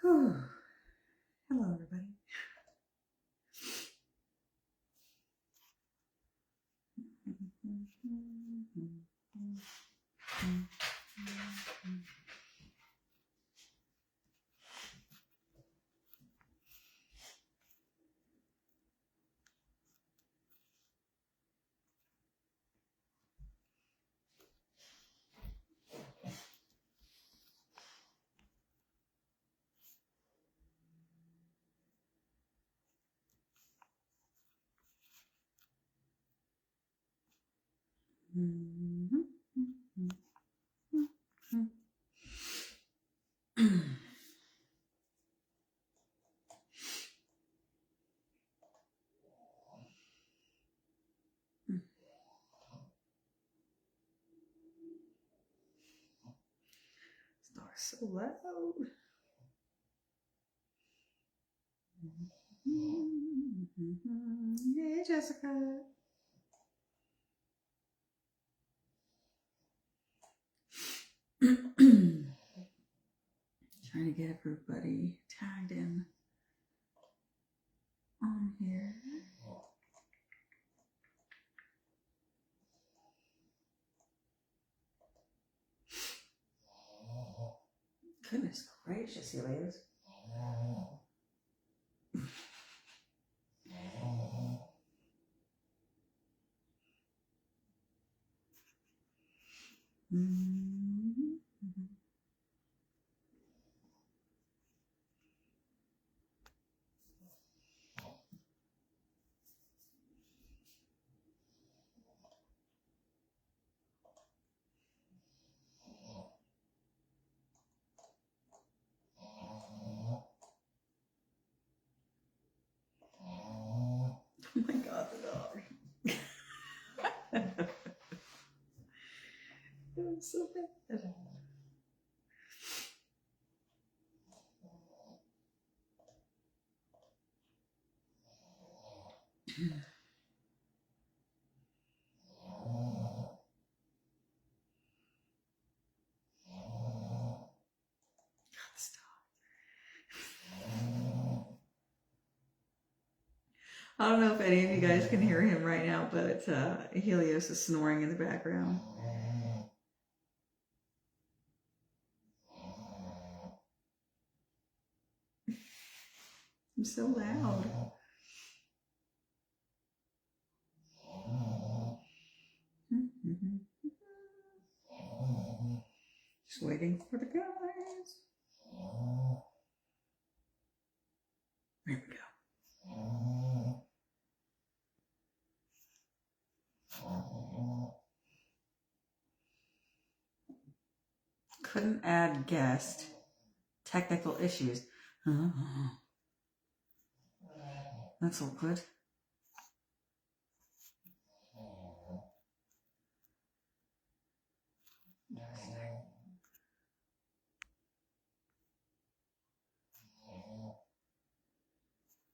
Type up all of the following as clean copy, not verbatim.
Whew. Hello, everybody. Star's so loud. Hey, Jessica. Trying to get everybody tagged in on here. Goodness gracious, he lives. Oh my God, the dog. I'm so bad. I don't know if any of you guys can hear him right now, but Helios is snoring in the background. I'm so loud. Just waiting for the guys. There we go. Couldn't add guest. Technical issues. That's awkward.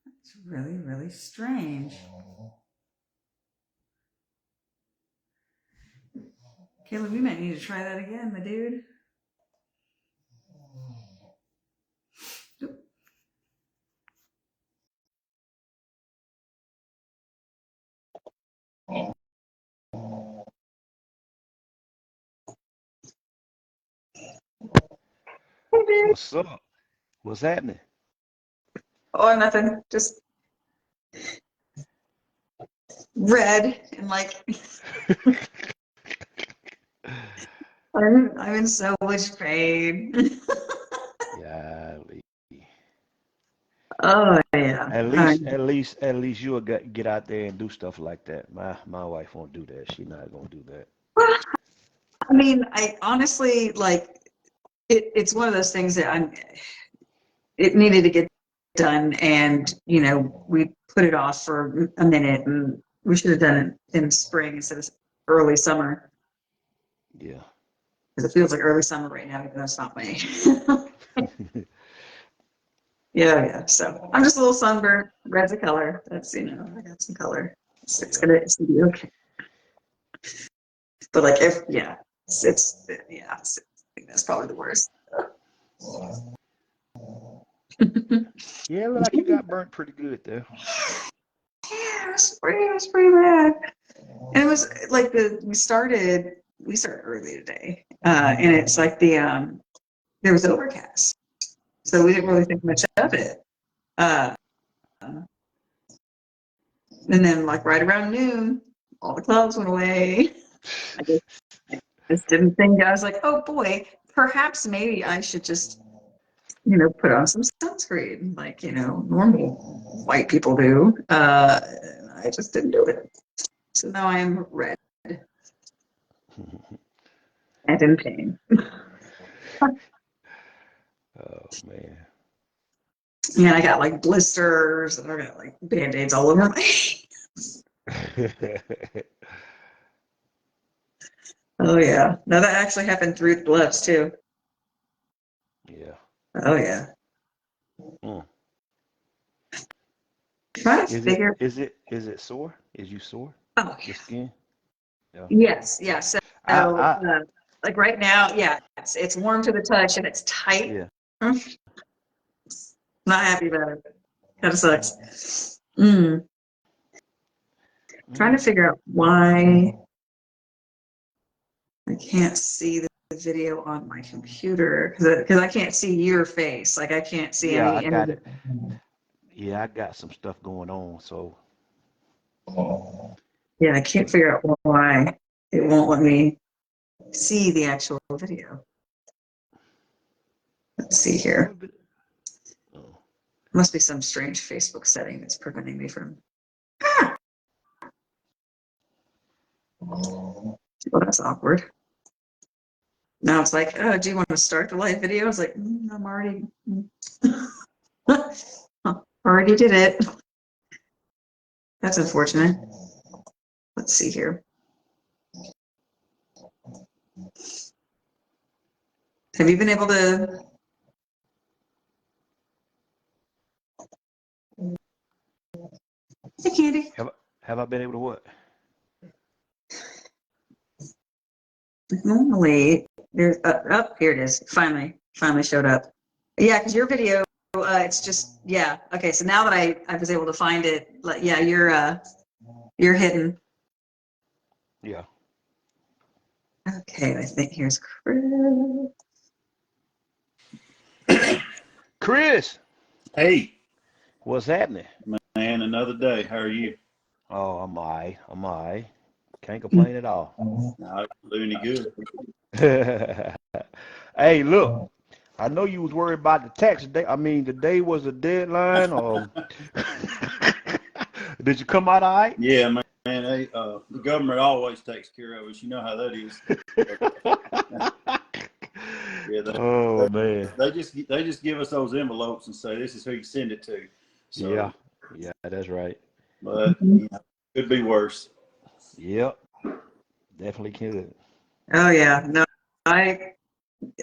It's really, really strange. Caleb, we might need to try that again, my dude. What's up? What's happening? Oh, nothing. Just red and like I'm in so much pain. Yeah, Oh yeah. at least you'll get out there and do stuff like that. My wife won't do that. She's not gonna do that. I mean, I honestly like it's one of those things that it needed to get done, and we put it off for a minute, and we should have done it in spring instead of early summer, Yeah. because it feels like early summer right now, even though it's not May. Yeah. So I'm just a little sunburned. Red's a color. That's I got some color. It's Yeah. gonna be okay. But like if it's I think that's probably the worst. Yeah, look like you got burnt pretty good there. Yeah, it was pretty bad. And it was like we started early today. And it's like there was overcast. So we didn't really think much of it. Uh, and then like right around noon, all the clouds went away. I just didn't think, I was like, oh boy, perhaps maybe I should just, put on some sunscreen like, normal white people do. I just didn't do it. So now I am red and in pain. Oh man. And I got like blisters and I got like band-aids all over my Oh yeah. No, that actually happened through the gloves too. Yeah. Oh yeah. Mm. Trying to figure. Is it sore? Is you sore? Oh Your skin? Yeah. yes, yeah. So, I like right now, yeah, it's warm to the touch and it's tight. yeah. Not happy about it. Kind of sucks. Mm. Trying Mm. to figure out why I can't see the video on my computer because I can't see your face. Like I can't see Yeah, I any got of it. Yeah, I got some stuff going on, so Yeah, I can't figure out why it won't let me see the actual video. Let's see here. Oh. Must be some strange Facebook setting that's preventing me from. Ah! Well, that's awkward. Now it's like, oh, do you want to start the live video? I was like, I'm already, already did it. That's unfortunate. Let's see here. Have you been able to? Hey, Candy. Have I been able to what? Normally, there's here it is. Finally showed up. Yeah, because your video, it's just yeah. Okay, so now that I was able to find it, like yeah, you're hidden. Yeah. Okay, I think here's Chris. Chris, Hey, what's happening? man, another day. How are you? Oh, I'm all right. I'm all right. Can't complain at all. Not doing any good. Hey, look, I know you was worried about the tax day. I mean, the day was the deadline, or did you come out all right? Yeah, man. They, the government always takes care of us. You know how that is. Yeah, Oh man. they just give us those envelopes and say this is who you send it to. Yeah. So, Yeah, that's right. but could be worse. Yep. Definitely could. Oh yeah, no, I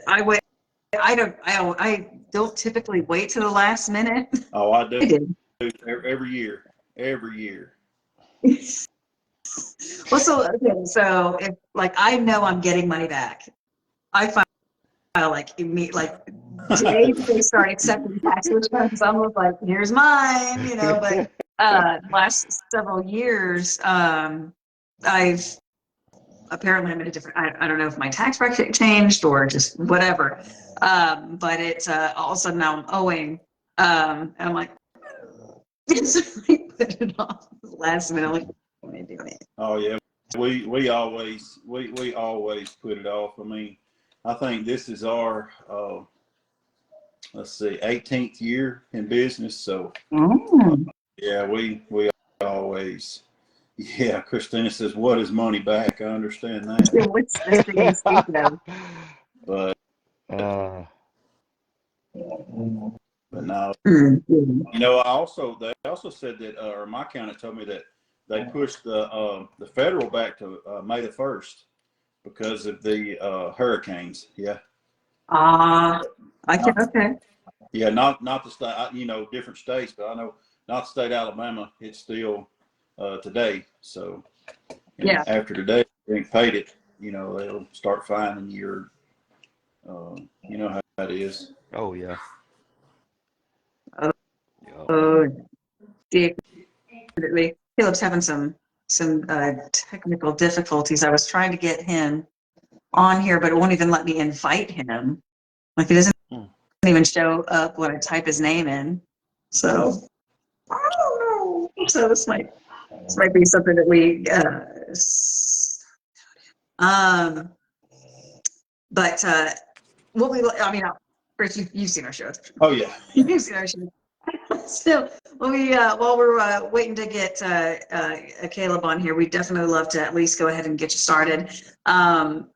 I wait. I don't typically wait to the last minute. Oh, I do I did. every year. Every year. Well, so okay, so if like I know I'm getting money back, I file like like today they start accepting tax returns. I'm like, here's mine, But last several years, I've apparently I'm in a different. I don't know if my tax bracket changed or just whatever. But it's all of a sudden now I'm owing, and I'm like, so I put it off last minute. I'm like, what am I doing? Oh yeah. We always put it off. I mean, I think this is our let's see, 18th year in business. So Oh. yeah, we always, yeah. Christina says, "What is money back?" I understand that, So what's this thing you speak of? but uh, no, Mm. they also said that, or my accountant told me that they pushed the federal back to May the 1st because of the hurricanes. Yeah, Ah, I can, not, okay. yeah, not the state. Different states, but I know not the state of Alabama. It's still today. So, and Yeah. after today, they ain't paid it. They'll start fining you. You know how it is. oh yeah. definitely. Caleb's having some technical difficulties. I was trying to get him on here, but it won't even let me invite him. Like it doesn't Hmm. even show up when I type his name in. So I don't know. So this might be something that we um but what we I mean Chris, you've seen our show. Oh yeah. You've seen our show. Still, while we're waiting to get Caleb on here, we'd definitely love to at least go ahead and get you started.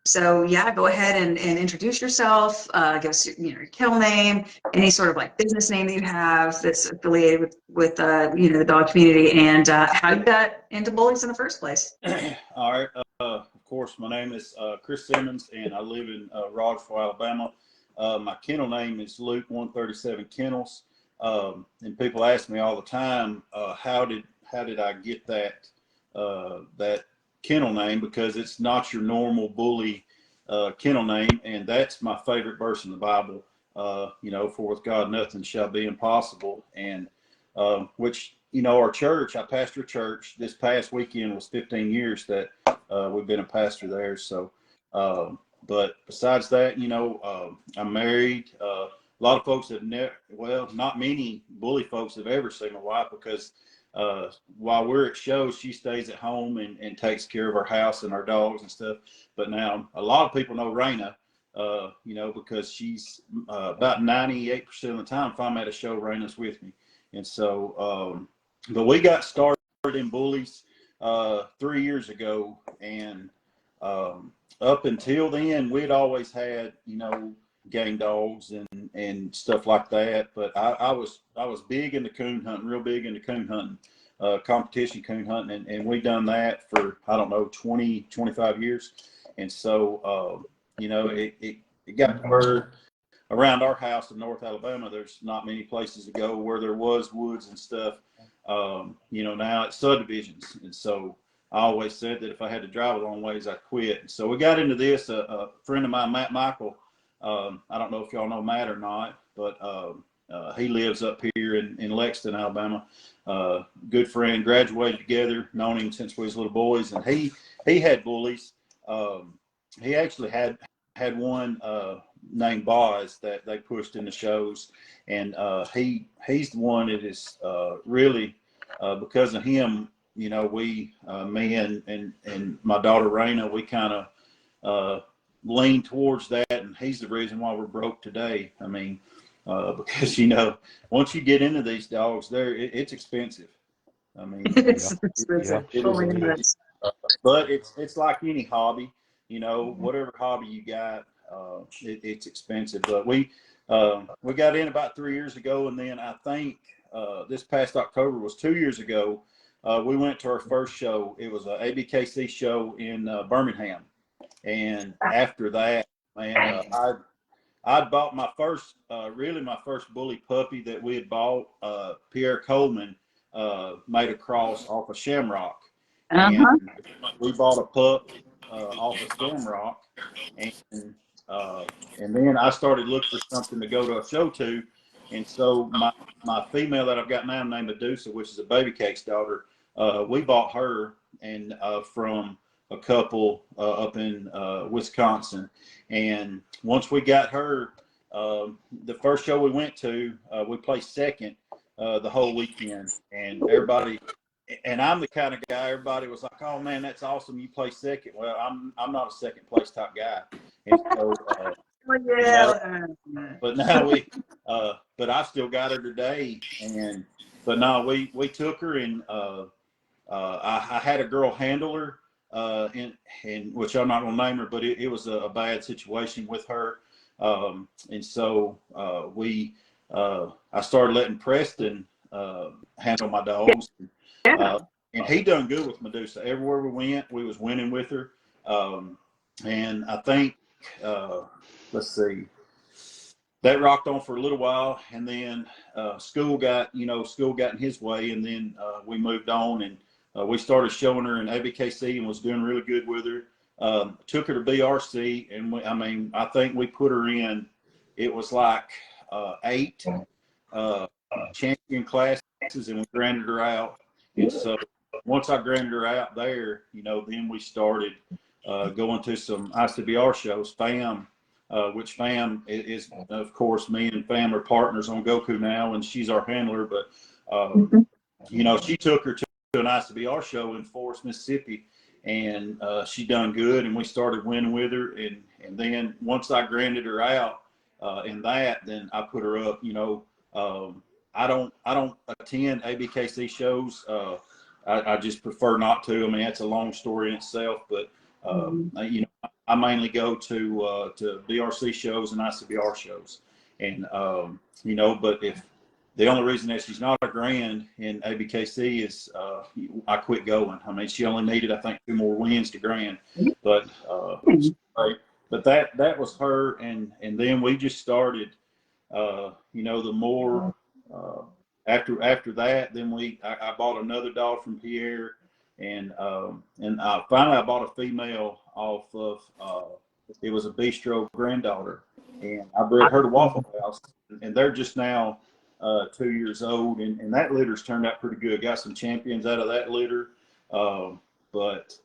So yeah, go ahead and introduce yourself. Give us your kennel name, any sort of like business name that you have that's affiliated with the dog community, and how you got into bullies in the first place. All right. Of course, my name is Chris Simmons, and I live in Rogersville, Alabama. My kennel name is Luke 137 Kennels. And people ask me all the time, how did I get that kennel name? Because it's not your normal bully kennel name, and that's my favorite verse in the Bible. For with God nothing shall be impossible, and which our church, I pastor a church. This past weekend was 15 years that we've been a pastor there. So, but besides that, I'm married. A lot of folks have not many bully folks have ever seen my wife, because while we're at shows, she stays at home and takes care of our house and our dogs and stuff. But now a lot of people know Raina, because she's about 98% of the time, if I'm at a show, Raina's with me. And so, but we got started in bullies 3 years ago, and up until then, we'd always had gang dogs and stuff like that. But I was big into coon hunting, real big into coon hunting, competition coon hunting, and we done that for 25 years. And so it got to where around our house in North Alabama, there's not many places to go where there was woods and stuff. Now it's subdivisions. And so I always said that if I had to drive a long ways, I'd quit. And so we got into this. A friend of mine, Matt Michael, I don't know if y'all know Matt or not, but he lives up here in Lexington, Alabama. Good friend, graduated together, known him since we was little boys. And he had bullies. He actually had one named Boz that they pushed in the shows, and he's the one that is really because of him. Me and my daughter Raina, we kind of lean towards that, and he's the reason why we're broke today. I mean, because once you get into these dogs, it's expensive. I mean, It's Yeah. expensive. it Oh my is goodness. but it's like any hobby, whatever hobby you got, it's expensive. But we got in about 3 years ago, and then I think this past October was 2 years ago. We went to our first show. It was a ABKC show in Birmingham, and after that, man, I'd bought my first, my first bully puppy that we had bought. Pierre Coleman made a cross off of Shamrock. And Uh-huh. we bought a pup off of Shamrock, and then I started looking for something to go to a show to, and so my female that I've got now named Medusa, which is a baby cake's daughter, we bought her and from a couple up in Wisconsin, and once we got her, the first show we went to, we placed second the whole weekend, and everybody. And I'm the kind of guy, everybody was like, "Oh man, that's awesome! You play second." Well, I'm not a second place type guy, and so Yeah. but now but I still got her today, but no, we took her, and I had a girl handle her, in which I'm not gonna name her, but it was a bad situation with her, and so I started letting Preston handle my dogs. Yeah. And he done good with Medusa. Everywhere we went, we was winning with her. And I think, let's see, that rocked on for a little while, and then school got in his way, and then we moved on, and we started showing her in ABKC and was doing really good with her. Took her to BRC, and I think we put her in. It was like 8. champion classes, and we granted her out. And so once I granted her out there, then we started going to some ICBR shows. FAM, which FAM is, of course, me and FAM are partners on Goku now, and she's our handler. But she took her to an ICBR show in Forest, Mississippi, and she done good, and we started winning with her. And then once I granted her out in that, then I put her up. I don't attend ABKC shows. I just prefer not to. I mean, that's a long story in itself. But I mainly go to BRC shows and ICBR shows, and but if the only reason that she's not a grand in ABKC is I quit going. I mean, she only needed, I think, 2 more wins to grand, but but that was her, and then we just started. The more after that, then I bought another dog from Pierre, and finally I bought a female off of it was a Bistro granddaughter, and I bred her to Waffle House, and they're just now 2 years old, and that litter's turned out pretty good. Got some champions out of that litter, but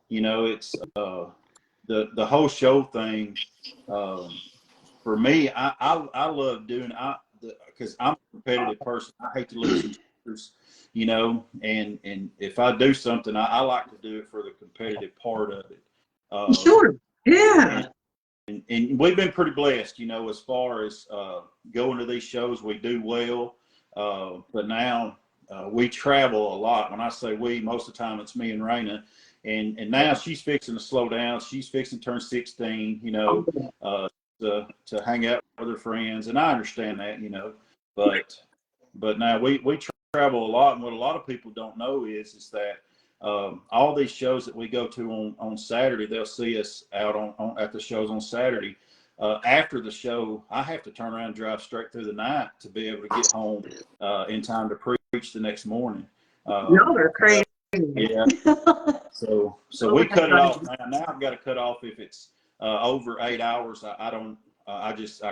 it's the whole show thing. For me, I love doing because I'm a competitive person. I hate to lose and if I do something, I like to do it for the competitive part of it. Sure. Yeah. And we've been pretty blessed, as far as going to these shows. We do well, but now we travel a lot. When I say we, most of the time it's me and Raina, and now she's fixing to slow down. She's fixing to turn 16, to hang out with her friends, and I understand that, but now we travel a lot, and what a lot of people don't know is that all these shows that we go to on Saturday, they'll see us out on at the shows on Saturday. After the show, I have to turn around and drive straight through the night to be able to get home in time to preach the next morning. Y'all are crazy. Yeah. So we cut it off now. Now I've got to cut off if it's over 8 hours. I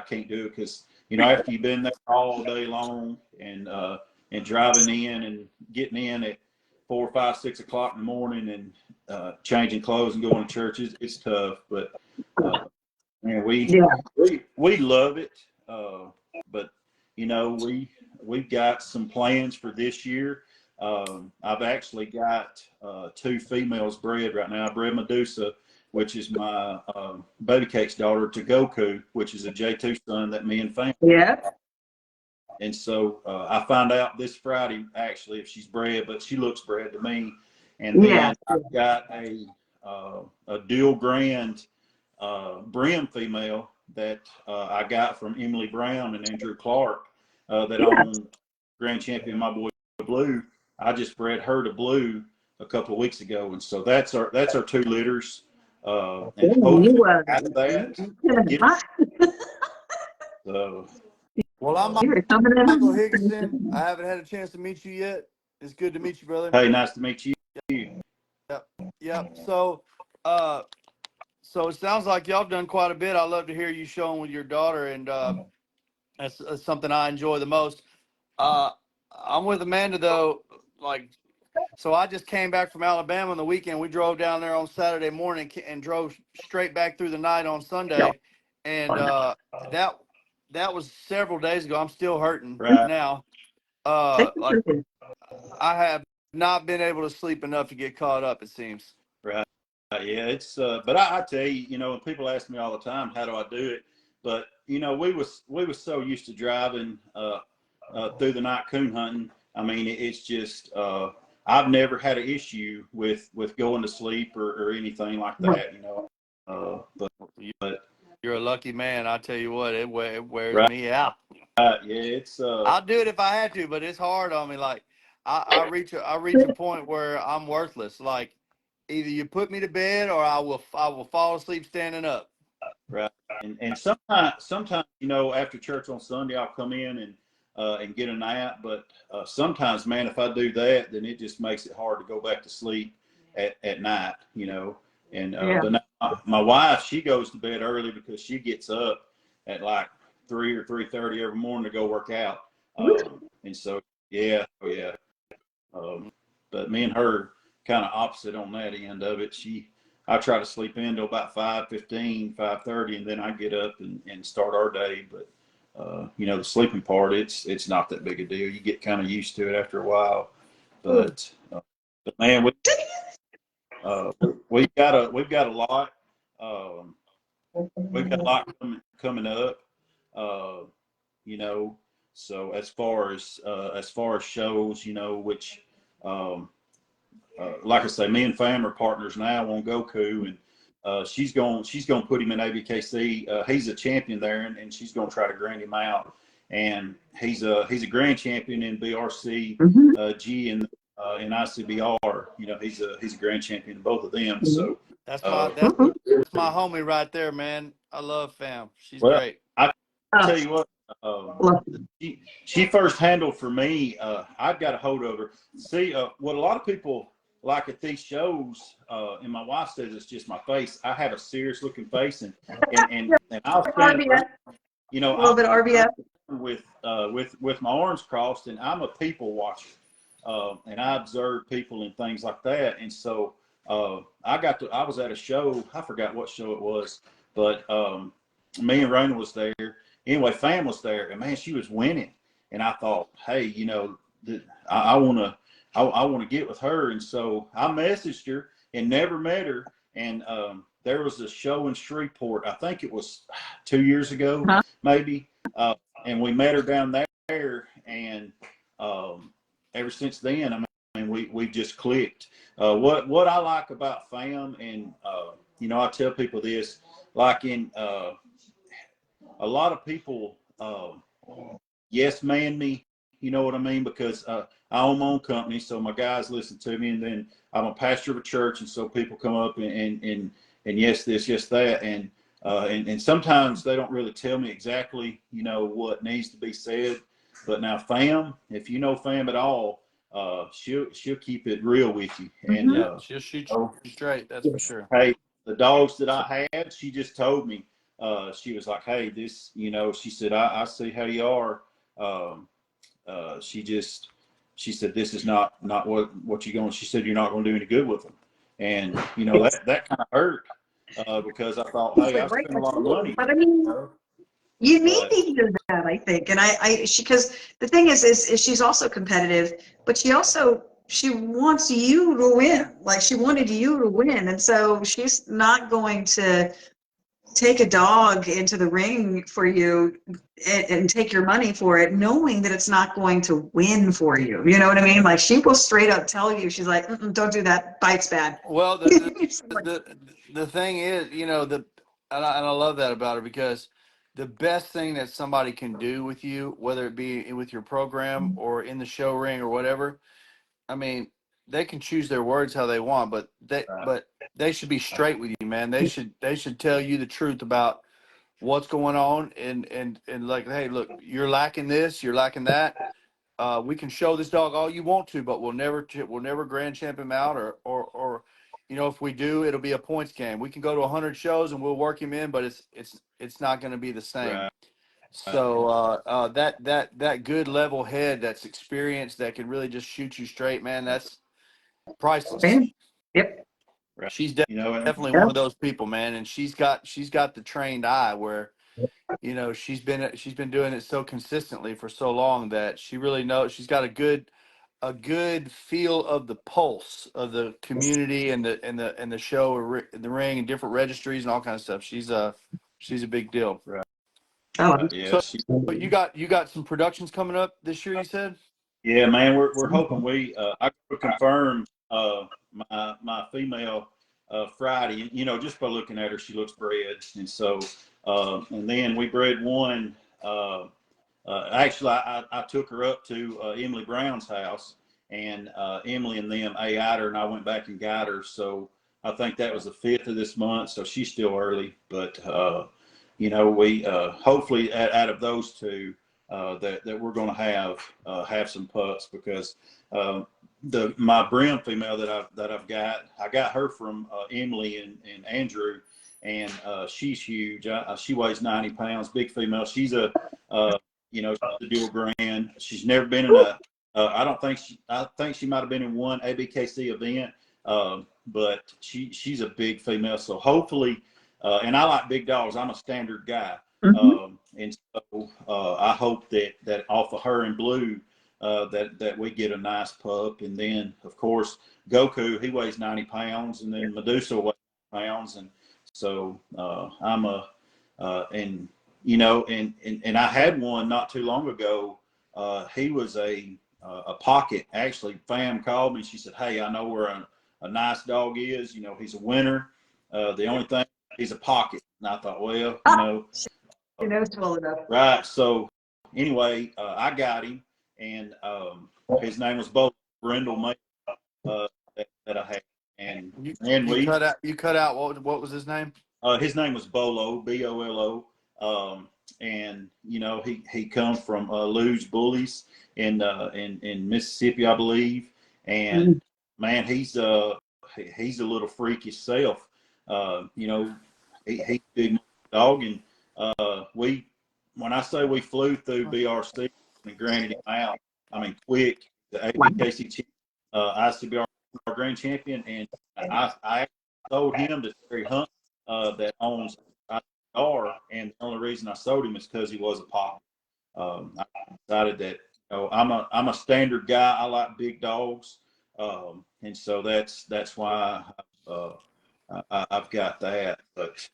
can't do it, because after you've been there all day long and driving in and getting in at 4, 5, 6 o'clock in the morning and changing clothes and going to church, it's tough. But man, we love it. But we've got some plans for this year. I've actually got 2 females bred right now. I bred Medusa, which is my baby cake's daughter, to Goku, which is a J2 son that me and family. Yeah. And so I find out this Friday actually if she's bred, but she looks bred to me. And then I've got a dual grand Brim female that I got from Emily Brown and Andrew Clark that own Grand Champion My Boy Blue. I just bred her to Blue a couple of weeks ago, and so that's our 2 litters. And hopefully out of that, well, I'm Michael Higginson. I haven't had a chance to meet you yet. It's good to meet you, brother. Hey, nice to meet you. Yep. So it sounds like y'all have done quite a bit. I love to hear you showing with your daughter, and that's something I enjoy the most. I'm with Amanda though. So I just came back from Alabama on the weekend. We drove down there on Saturday morning and drove straight back through the night on Sunday, and that was several days ago. I'm still hurting now. I have not been able to sleep enough to get caught up, it seems. Right. Yeah, it's but I tell you, when people ask me all the time, how do I do it? But we was so used to driving through the night coon hunting. I mean, it's just I've never had an issue with going to sleep or anything like that, but you're a lucky man. I tell you what, it wears me out. Yeah, it's I'll do it if I had to, but it's hard on me. Like I reach a point where I'm worthless. Like either you put me to bed or I will fall asleep standing up. Right. And sometimes after church on Sunday I'll come in and get a nap, but sometimes, man, if I do that, then it just makes it hard to go back to sleep at night, and but now, my wife, she goes to bed early because she gets up at like 3 or 3:30 every morning to go work out. And so, yeah, oh yeah. But me and her kind of opposite on that end of it. I try to sleep in till about 5:15, 5:30, and then I get up and start our day. But the sleeping part, it's not that big a deal. You get kind of used to it after a while. But man, we've got a lot. Um, we've got a lot coming up. Uh, you know, so as far as shows, which like I say, me and Fam are partners now on Goku, and she's going to put him in ABKC. He's a champion there, and she's going to try to grind him out. And he's a grand champion in BRC G and in ICBR. He's a grand champion in both of them. So That's Mhm. my homie right there, man. I love Fam. She's well, great. I tell you what. She first handled for me. I've got a hold of her. See, what a lot of people like at these shows, and my wife says it's just my face. I have a serious looking face, and I'll stand RBF, around, a little bit of RBF. with my arms crossed, and I'm a people watcher, and I observe people and things like that. And so I was at a show. I forgot what show it was, but me and Raina was there. Anyway, Fam was there, and man, she was winning. And I thought, hey, I want to get with her. And so I messaged her and never met her. And there was a show in Shreveport. I think it was 2 years ago, maybe. And we met her down there. And ever since then, I mean, we just clicked. What I like about Fam, and I tell people this, like in a lot of people yes man me, you know what I mean, because I own my own company, so my guys listen to me, and then I'm a pastor of a church, and so people come up and yes this, yes that, and sometimes they don't really tell me exactly what needs to be said. But now Fam, if you know Fam at all, she'll keep it real with you. And She'll shoot you straight. That's for sure. hey, the dogs that I had, she just told me, she was like, hey, this, she said, I see how you are. She said, this is not what you're going, she said, you're not going to do any good with them. And, that kind of hurt, because I thought, hey, I've spent a lot of money. But I mean, you need to hear that, I think. And because the thing is she's also competitive, but she wants you to win. Like, she wanted you to win. And so she's not going to take a dog into the ring for you and take your money for it, knowing that it's not going to win for you. You know what I mean? Like, she will straight up tell you, she's like, don't do that. Bite's bad. Well, the thing is, and I love that about her, because the best thing that somebody can do with you, whether it be with your program or in the show ring or whatever, I mean, they can choose their words how they want, but they should be straight with you, man. They should tell you the truth about what's going on, and like, hey, look, you're lacking this, you're lacking that. We can show this dog all you want to, but we'll never grand champ him out, or if we do, it'll be a points game. We can go to 100 shows and we'll work him in, but it's not going to be the same. Right. So that good level head, that's experienced, that can really just shoot you straight, man. That's priceless. Yep. Right. She's definitely one of those people, man, and she's got the trained eye where she's been doing it so consistently for so long that she really knows. She's got a good feel of the pulse of the community and the show, the ring, and different registries and all kinds of stuff. She's a big deal. Right. Oh, Yeah. But you got some productions coming up this year, you said? Yeah, man, we're hoping I could confirm my female Friday. Just by looking at her, she looks bred, and so and then we bred one. Actually, I took her up to Emily Brown's house, and Emily and them AI'd her, and I went back and got her. So I think that was the 5th of this month. So she's still early, but we hopefully out of those two. That we're going to have some pups, because my Brim female that I've got, I got her from Emily and Andrew, and she's huge. She weighs 90 pounds, big female. She's a she's a dual grand. She's never been in a. I think she might have been in one ABKC event, but she's a big female. So hopefully, and I like big dogs. I'm a standard guy, and so I hope that off of her and Blue, that we get a nice pup. And then of course Goku, he weighs 90 pounds, and then Medusa weighs pounds, and so I'm a and and I had one not too long ago. He was a pocket. Actually, Fam called me. She said, "Hey, I know where a nice dog is. He's a winner. The only thing, he's a pocket." And I thought, well, well enough. right. So anyway, I got him, and his name was Brindle May, that I had, and you cut out. What was his name? his name was Bolo, Bolo. And he comes from Luge Bullies in Mississippi, I believe. And man, he's a little freak himself. He's a big dog, and when I say we flew through BRC and granted him out, I mean quick. The ABKC ICBR grand champion, and I sold him to Terry Hunt, that owns ICBR, and the only reason I sold him is because he was a pop. I decided that I'm a standard guy. I like big dogs, and so that's why I've got that. But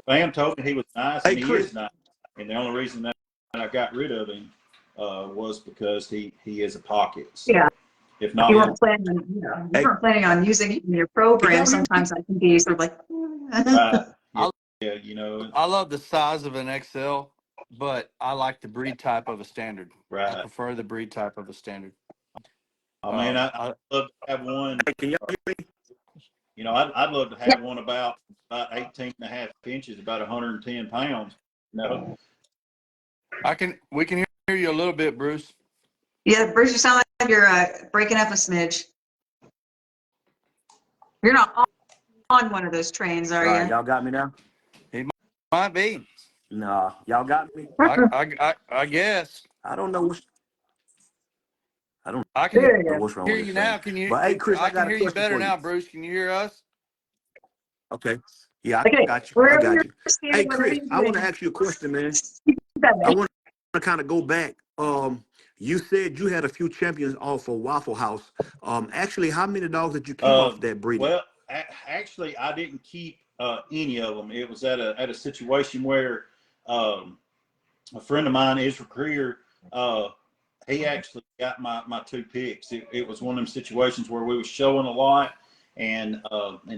Fam told me he was nice, and he is nice. And the only reason that I got rid of him was because he is a pocket. So Yeah. if not, You weren't planning on using it in your program. Sometimes I can be sort of like, I love the size of an XL, but I like the breed type of a standard. Right. I prefer the breed type of a standard. I mean, I'd love to have one. Can you hear me? I'd love to have one about 18 and a half inches, about 110 pounds. We can hear you a little bit, Bruce. yeah, Bruce, you sound like you're breaking up a smidge. You're not on one of those trains, are you? Y'all got me now? Might be. Nah, y'all got me? I guess. I don't know I can what's wrong hear with you this now. thing. Can you? But hey, Chris, I can got a hear you question better for you. now, Bruce. Can you hear us? Okay. Yeah, Okay. I got you. I got you. Hey, Chris, I want to ask you a question, man. I want to kind of go back. You said you had a few champions off of Waffle House. Actually, how many dogs did you keep off that breeding? Well, actually, I didn't keep any of them. It was at a situation where a friend of mine, Israel Creer, he actually got my two picks. It was one of them situations where we were showing a lot, and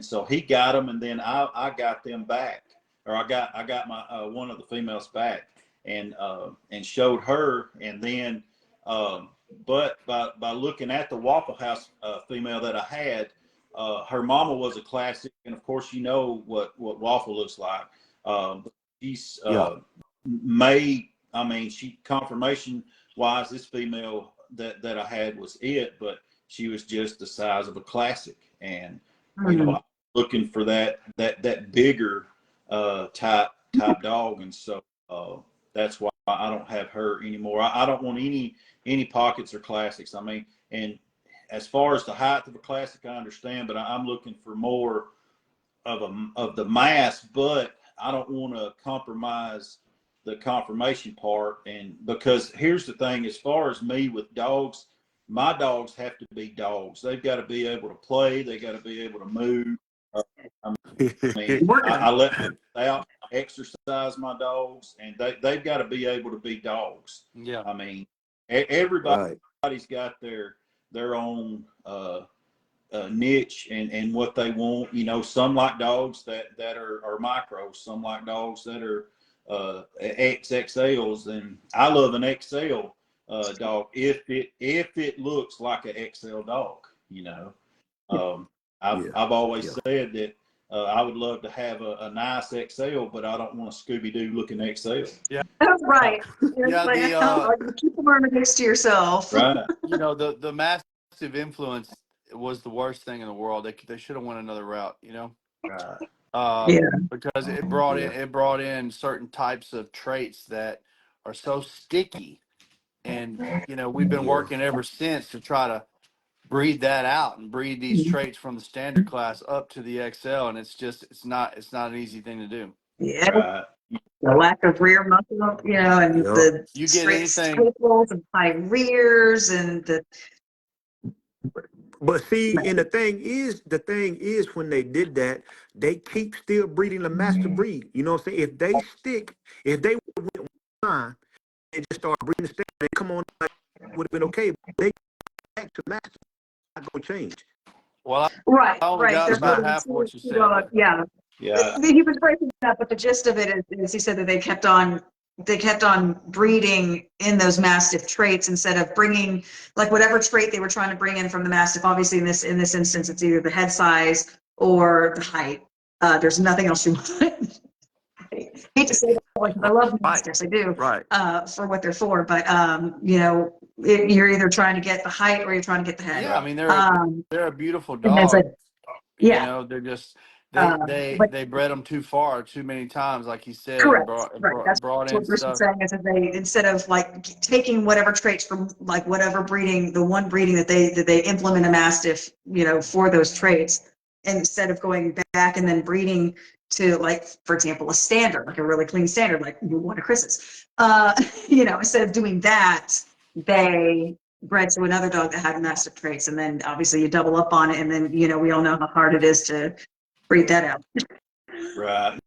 so he got them, and then I got them back, or I got my one of the females back, and showed her, and then but by looking at the Waffle House female that I had, her mama was a classic, and of course what Waffle looks like. She's she confirmation wise, this female that I had was it, but she was just the size of a classic, and I'm looking for that bigger type dog, and so that's why I don't have her anymore. I don't want any pockets or classics. I mean, and as far as the height of a classic, I understand, but I'm looking for more of the mass, but I don't want to compromise the confirmation part. And because here's the thing, as far as me with dogs, my dogs have to be dogs. They've got to be able to play. They got to be able to move. I let them out, exercise my dogs, and they've got to be able to be dogs. Yeah. I mean, everybody's got their own niche and what they want. Some like dogs that are micros. Some like dogs that are XXLs, and I love an XL dog if it looks like an XL dog. I've always said that I would love to have a nice XL, but I don't want a Scooby-Doo looking XL. Yeah. That's right. Yeah, you keep them next to yourself. Right. The massive influence was the worst thing in the world. They should have went another route. Right. Because it brought in certain types of traits that are so sticky. And, we've been working ever since to try to breed that out and breed these traits from the standard class up to the XL. And it's not an easy thing to do. Yeah. Right. The lack of rear muscle, and Yep. the You get straight anything. staples and high rears and the. But see, and the thing is, when they did that, they keep still breeding the master breed. You know what I'm saying? If they went one and just start breeding the standard, then come on, would have been okay. But they go back to master, not gonna change. Well, Right, I only right. got They're about putting half of what you said. But yeah. Yeah. He was breaking it up, but the gist of it is he said that they kept on breeding in those mastiff traits instead of bringing like whatever trait they were trying to bring in from the mastiff. Obviously, in this instance, it's either the head size or the height. There's nothing else you want. I hate to say that, like, I love mastiffs, I do, Right. for what they're for, but you're either trying to get the height or you're trying to get the head. yeah, I mean, Um, they're a beautiful and that's dog. it. Yeah. They're just But they bred them too far, too many times, like you said, and correct, brought right. That's brought in what Bruce stuff. was saying is that they, instead of like taking whatever traits from like whatever breeding, the one breeding that they implement a mastiff, for those traits, instead of going back and then breeding to, like, for example, a standard, like a really clean standard, like one of Chris's, instead of doing that, they bred to another dog that had mastiff traits, and then obviously you double up on it, and then we all know how hard it is to breed that out. Right.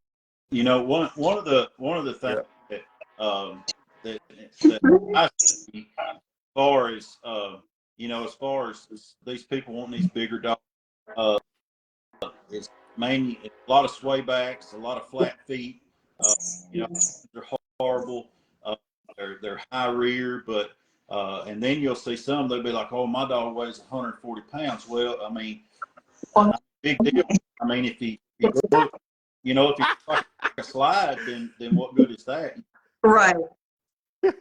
One of the things Yeah. that I see as far as as far as these people wanting these bigger dogs, it's mainly a lot of sway backs, a lot of flat feet. They're horrible. They're high rear, but and then you'll see some. They'll be like, "Oh, my dog weighs 140 pounds." Well, I mean, big deal. I mean, if he look, if he's like a slide, then what good is that? Right.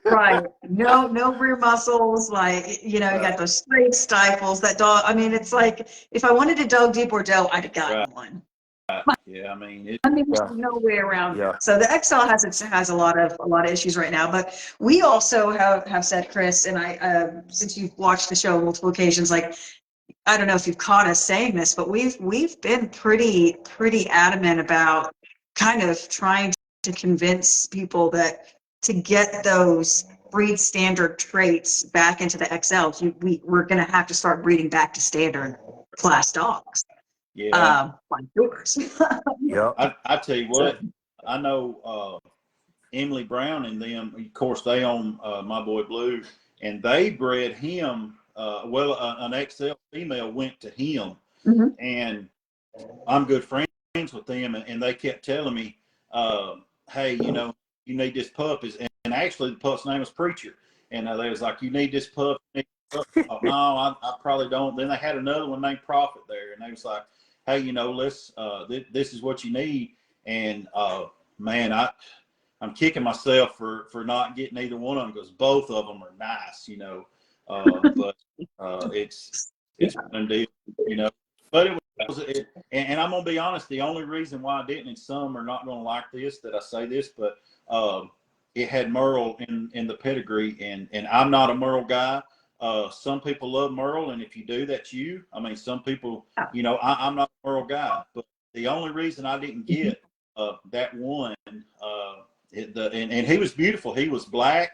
Right. No rear muscles. Like, you got those straight stifles. That dog. I mean, it's like if I wanted a dog deep Bordeaux, I'd have gotten one. Yeah, I mean, There's no way around Yeah. it. So the XL has a lot of issues right now. But we also have said, Chris, and I, since you've watched the show multiple occasions, like, I don't know if you've caught us saying this, but we've been pretty adamant about kind of trying to convince people that to get those breed standard traits back into the XLs, we're going to have to start breeding back to standard class dogs. yeah. Like yours. Yeah. I tell you what, I know Emily Brown and them. Of course, they own My Boy Blue, and they bred him. An XL female went to him, Mm-hmm. and I'm good friends with them, and they kept telling me, "Hey, you need this pup." And actually, the pup's name was Preacher, and they was like, "You need this pup." Oh, no, I probably don't. Then they had another one named Prophet there, and they was like, "Hey, let's this is what you need." And man, I'm kicking myself for not getting either one of them because both of them are nice, but it's one deal, But it was, and I'm gonna be honest. The only reason why I didn't, and some are not gonna like this that I say this, but it had Merle in the pedigree, and I'm not a Merle guy. Some people love Merle, and if you do, that's you. I mean, some people, I'm not a Merle guy, but the only reason I didn't get that one, and he was beautiful. He was black,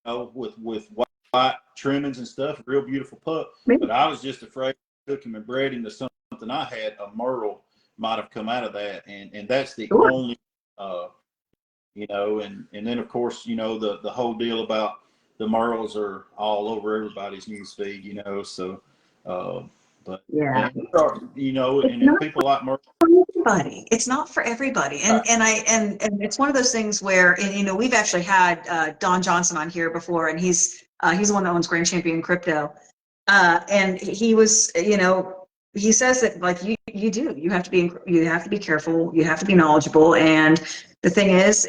with white trimmings and stuff. Real beautiful pup. But I was just afraid I took him and bred him to something I had. A Merle might have come out of that, and that's the only, and then of course, the whole deal about the Merles are all over everybody's news feed, so, but Yeah. and if people like Merle, Everybody. It's not for everybody. And it's one of those things where, and we've actually had Don Johnson on here before, and he's the one that owns Grand Champion Crypto. And he was, he says that, like, you have to be careful, you have to be knowledgeable. And the thing is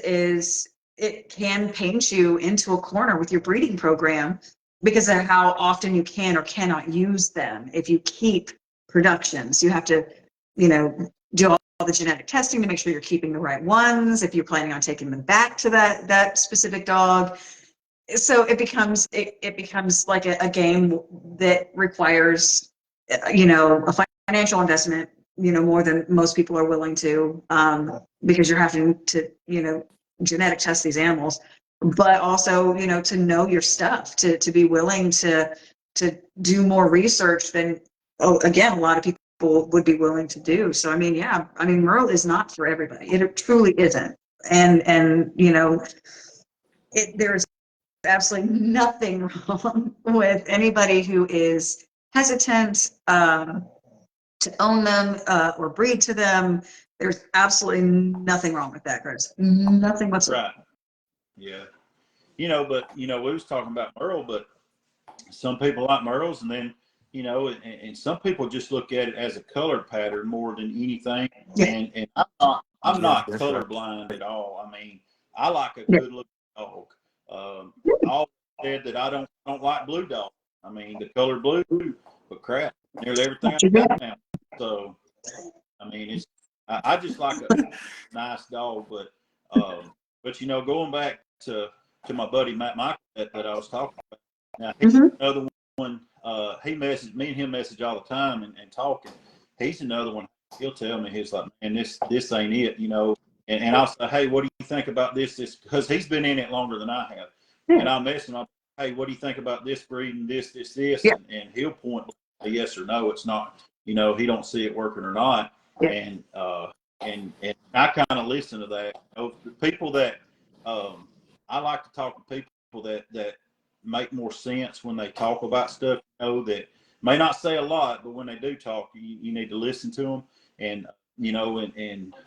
it can paint you into a corner with your breeding program because of how often you can or cannot use them if you keep productions. You have to, do all the genetic testing to make sure you're keeping the right ones, if you're planning on taking them back to that specific dog. So it becomes like a game that requires, a financial investment, more than most people are willing to, because you're having to, genetic test these animals, but also, to know your stuff, to be willing to do more research than, again, a lot of people would be willing to do. So, Merle is not for everybody. It truly isn't. And there's absolutely nothing wrong with anybody who is hesitant to own them or breed to them. There's absolutely nothing wrong with that, Chris. Nothing whatsoever. Right. Yeah. But we was talking about Merle, but some people like Merles, and then and some people just look at it as a color pattern more than anything. Yeah. And I'm not that's colorblind at all. I mean, I like a good looking dog. I always said that I don't like blue dogs. I mean, the color blue, but crap, nearly everything I got now. So, I mean, I just like a nice dog, but going back to my buddy Matt Michael that I was talking about. Now he's another one. He messaged me and him message all the time and talking. He's another one. He'll tell me, he's like, man, this ain't it, And I'll say, hey, what do you think about this? Because he's been in it longer than I have. And I'll message him, hey, what do you think about this breeding, this? Yeah. And he'll point a yes or no. It's not, he don't see it working or not. Yeah. And I kind of listen to that. The people that I like to talk to people that make more sense when they talk about stuff, that may not say a lot, but when they do talk, you need to listen to them. And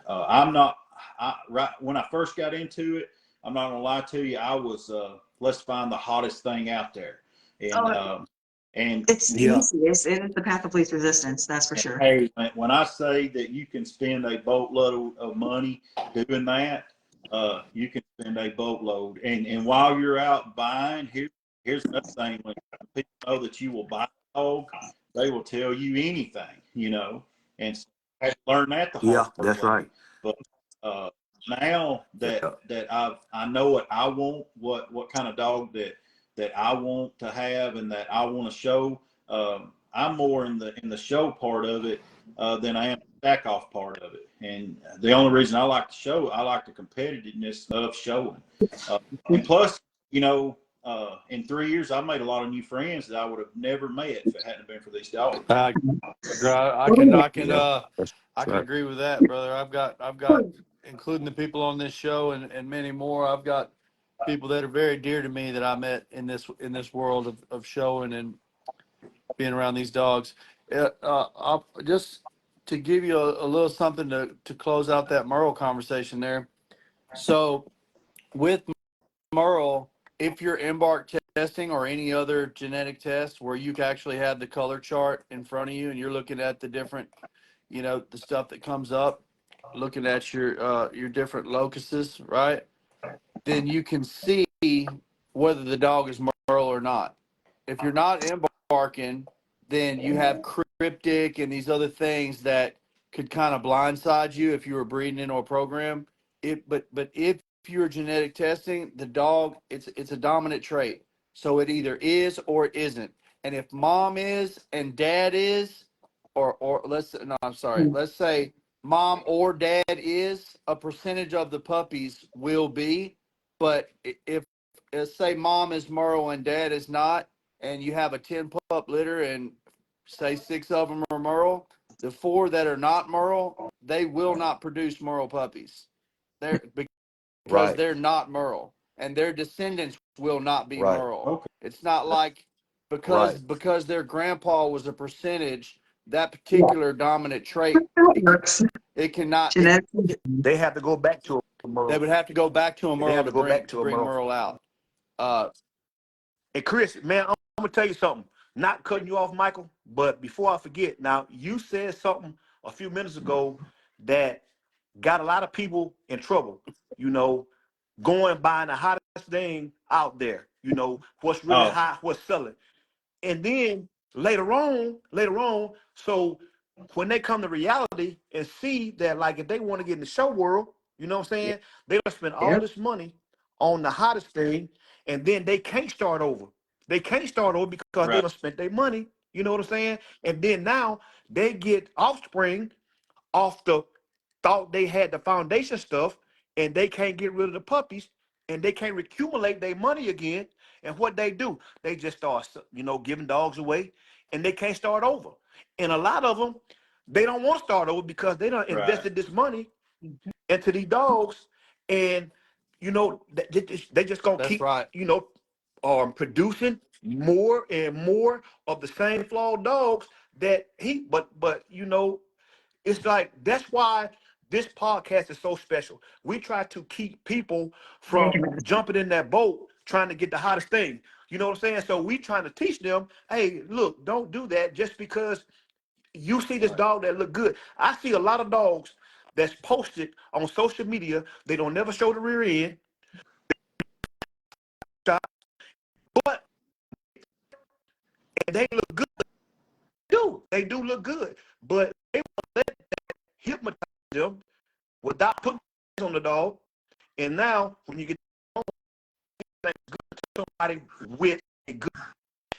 I'm not. Right when I first got into it, I'm not gonna lie to you, I was let's find the hottest thing out there, and It's easy. It is the path of least resistance, that's for sure. Hey, when I say that you can spend a boatload of money doing that, you can spend a boatload. And while you're out buying, here's another thing: when people know that you will buy a dog, they will tell you anything, And so I had to learn that the hard way. that's right. But now that I know what I want, what kind of dog that I want to have and that I want to show. I'm more in the show part of it than I am the stack off part of it. And the only reason I like to show, I like the competitiveness of showing. And plus, in 3 years, I made a lot of new friends that I would have never met if it hadn't been for these dogs. I can agree with that, brother. I've got, including the people on this show and many more. I've got people that are very dear to me that I met in this world of showing and being around these dogs. I'll just to give you a little something to close out that Merle conversation there. So with Merle, if you're embark testing or any other genetic test where you can actually have the color chart in front of you and you're looking at the different, the stuff that comes up, looking at your different locuses, right? Then you can see whether the dog is Merle or not. If you're not embarking, then you have cryptic and these other things that could kind of blindside you if you were breeding into a program. But if you're genetic testing, the dog, it's a dominant trait. So it either is or it isn't. And if mom is and dad is, let's say mom or dad is, a percentage of the puppies will be. But if let's say mom is Merle and dad is not, and you have a 10 pup litter and say 6 of them are Merle, the 4 that are not Merle, they will not produce Merle puppies. Because they're not Merle, and their descendants will not be Merle. Okay. It's not like because their grandpa was a percentage, that particular dominant trait, it cannot. They have to go back to a Merle. They would have to go back to a Merle to bring Merle. Merle out. And Chris, man, I'm gonna tell you something. Not cutting you off, Michael, but before I forget, now you said something a few minutes ago that got a lot of people in trouble. Going buying the hottest thing out there. What's really hot, what's selling, and then later on, so when they come to reality and see that, like, if they want to get in the show world, you know what I'm Yeah. saying? They gonna spend all Yep. this money on the hottest thing, and then they can't start over. They can't start over because they Right. don't spend their money. You know what I'm saying? And then now they get offspring off the thought they had the foundation stuff, and they can't get rid of the puppies, and they can't accumulate their money again. And what they do, they just start, giving dogs away, and they can't start over. And a lot of them, they don't want to start over because they done Right. invested this money into these dogs, and they just gonna That's keep, right. producing more and more of the same flawed dogs that but it's like, that's why this podcast is so special. We try to keep people Thank you, from man. jumping in that boat trying to get the hottest thing. You know what I'm saying? So we trying to teach them, hey, look, don't do that just because you see this Right. dog that look good. I see a lot of dogs that's posted on social media. They don't never show the rear end, but they look good. They do look good, but they want to let that hypnotize them without putting on the dog. And now, when you get somebody with a good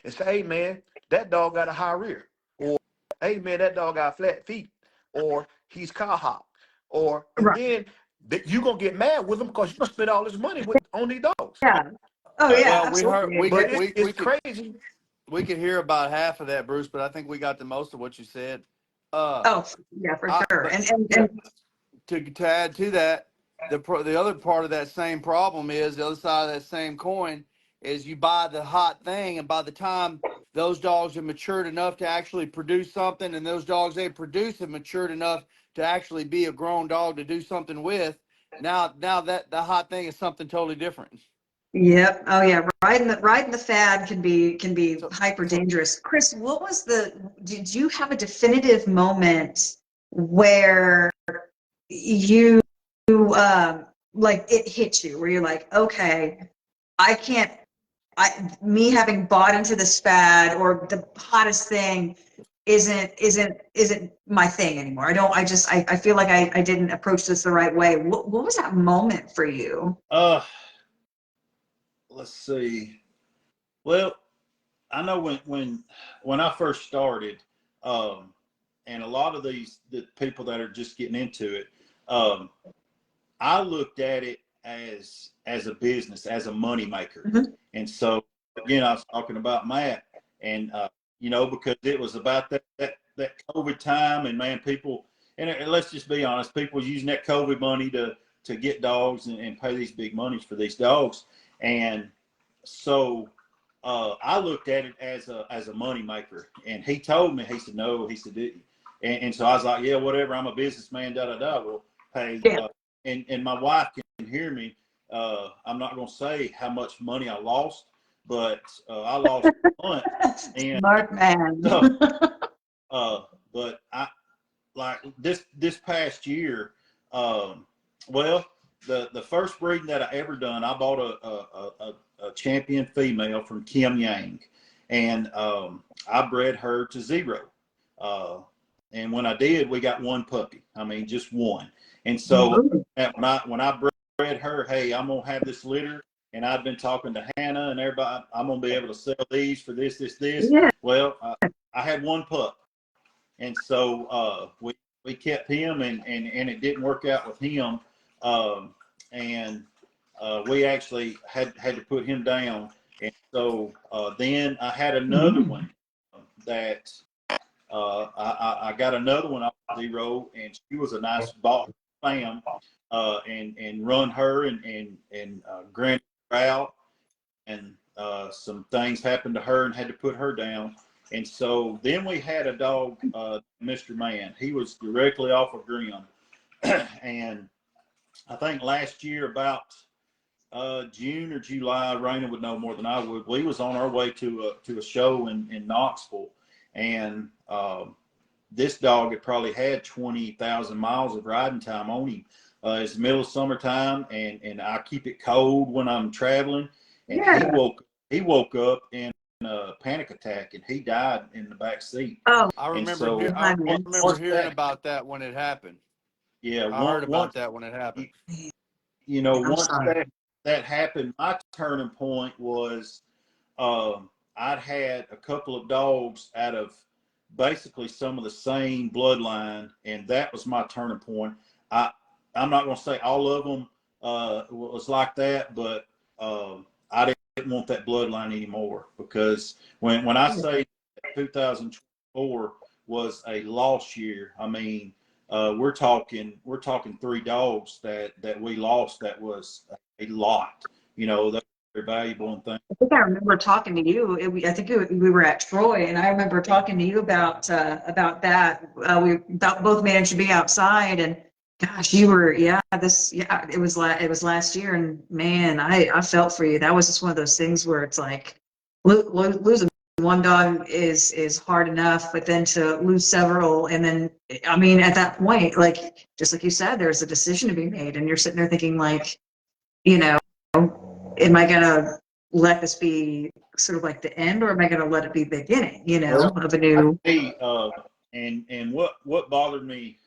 and say, hey man, that dog got a high rear, or hey man, that dog got flat feet, or he's cowhop, and Right. then that you gonna get mad with them because you gonna spend all this money on these dogs. Yeah. Oh Right. yeah, Well, we heard absolutely. But we it's could crazy. hear about half of that, Bruce, but I think we got the most of what you said. Uh, Oh yeah, for sure. but Yeah, to add to that, the other part of that same problem is the other side of that same coin is you buy the hot thing, and by the time those dogs have matured enough to actually produce something, and those dogs they produce have matured enough to actually be a grown dog to do something with. Now that the hot thing is something totally different. Yep. Oh yeah. Riding the fad can be So hyper so dangerous. Chris, did you have a definitive moment where you like it hit you where you're like, okay, I can't me having bought into this fad or the hottest thing isn't my thing anymore. I feel like I didn't approach this the right way. What was that moment for you? Let's see. Well, I know when I first started, and a lot of the people that are just getting into it, um, I looked at it as a business, as a money maker. Mhm. And so again, I was talking about Matt, and because it was about that COVID time, and man, people, and let's just be honest, people using that COVID money to get dogs and pay these big monies for these dogs, and so I looked at it as a money maker. And he told me, he said no, he said, and so I was like, yeah, whatever, I'm a businessman, da da da. Well, hey, Yeah. and my wife can hear me. I'm not going to say how much money I lost, but I lost a month. And Smart man. so, but I like this past year. Well, the first breeding that I ever done, I bought a champion female from Kim Yang, and I bred her to zero. And when I did, we got one puppy. I mean, just one. And so when I bred her, hey, I'm gonna have this litter, and I've been talking to Hannah and everybody. I'm gonna be able to sell these for this. Yeah. Well, I had one pup, and so we kept him, and it didn't work out with him, and we actually had to put him down, and so then I had another one that I got another one off zero, and she was a nice boss fam, and run her and granted her out, and some things happened to her and had to put her down. And so then we had a dog, Mr. Man. He was directly off of Grim. And I think last year, about June or July, Raina would know more than I would. We was on our way to a show in Knoxville, and this dog had probably had 20,000 miles of riding time on him. It's the middle of summertime, and I keep it cold when I'm traveling. And Yeah. he woke up in a panic attack, and he died in the back seat. Oh, I And remember. so I goodness. remember once hearing that, about that when it happened. yeah, I heard about once that when it happened. I'm once sorry. that happened, my turning point was I'd had a couple of dogs out of basically some of the same bloodline, and that was my turning point. I'm not going to say all of them was like that, but I didn't want that bloodline anymore, because when I say 2024 was a lost year, I mean we're talking 3 dogs that we lost. That was a lot. That they're valuable and things. I think I remember talking to you. We were at Troy, and I remember talking to you about that. We both managed to be outside, and gosh, you were it was last year, and man, I felt for you. That was just one of those things where it's like losing one dog is hard enough, but then to lose several, and then I mean at that point, like just like you said, there's a decision to be made, and you're sitting there thinking like, you know, am I gonna let this be sort of like the end, or am I gonna let it be the beginning, Well, of a new? and what bothered me,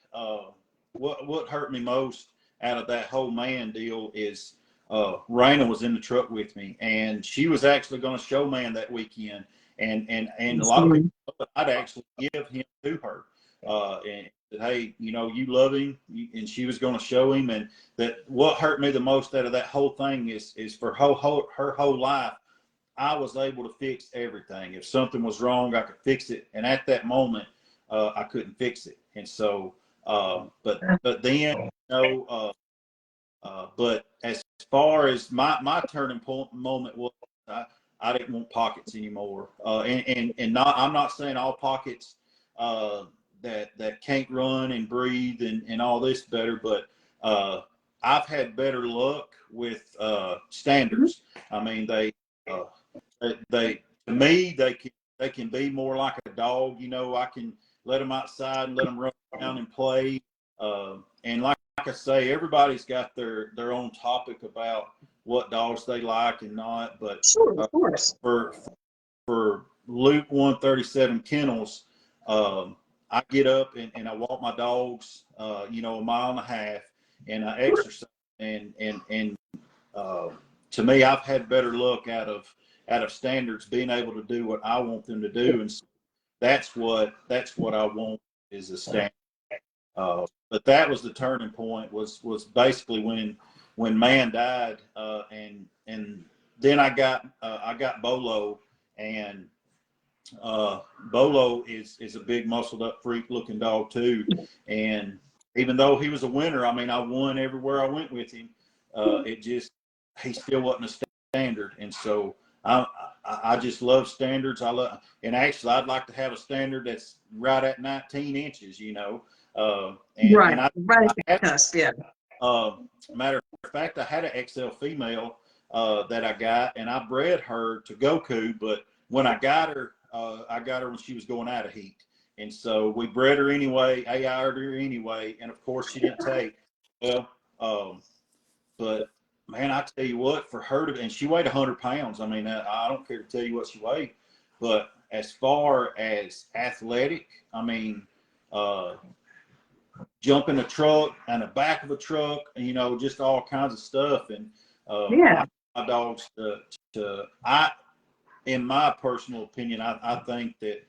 what hurt me most out of that whole man deal is Raina was in the truck with me, and she was actually going to show man that weekend, and a lot of people thought I'd actually give him to her, and said, hey, you love him, and she was going to show him. And that what hurt me the most out of that whole thing is for her whole life, I was able to fix everything. If something was wrong, I could fix it. And at that moment, I couldn't fix it. And so, but then, but as far as my turning point moment was, I didn't want pockets anymore. I'm not saying all pockets that can't run and breathe and all this better, but I've had better luck with standards. I mean, they to me they can be more like a dog. I can let them outside and let them run around and play. And like I say, everybody's got their own topic about what dogs they like and not. But Sure, of course. For Luke 137 Kennels, I get up and I walk my dogs, a mile and a half, and I exercise. And to me, I've had better luck out of standards being able to do what I want them to do, and so that's what I want is a standard. But that was the turning point. Was basically when man died, and then I got Bolo, and Bolo is a big muscled up freak looking dog too, and even though he was a winner, I mean I won everywhere I went with him. He still wasn't a standard, and so I just love standards. And actually I'd like to have a standard that's right at 19 inches, Right, and I right at had, the cusp, yeah. matter of fact, I had an XL female that I got, and I bred her to Goku, but when I got her when she was going out of heat. And so we bred her anyway, AI'd her anyway, and of course she didn't take. Well, but man, I tell you what, for her and she weighed 100 pounds. I mean, I don't care to tell you what she weighed, but as far as athletic, I mean, jump in a truck and the back of a truck, just all kinds of stuff. And Yeah. my dogs in my personal opinion, I think that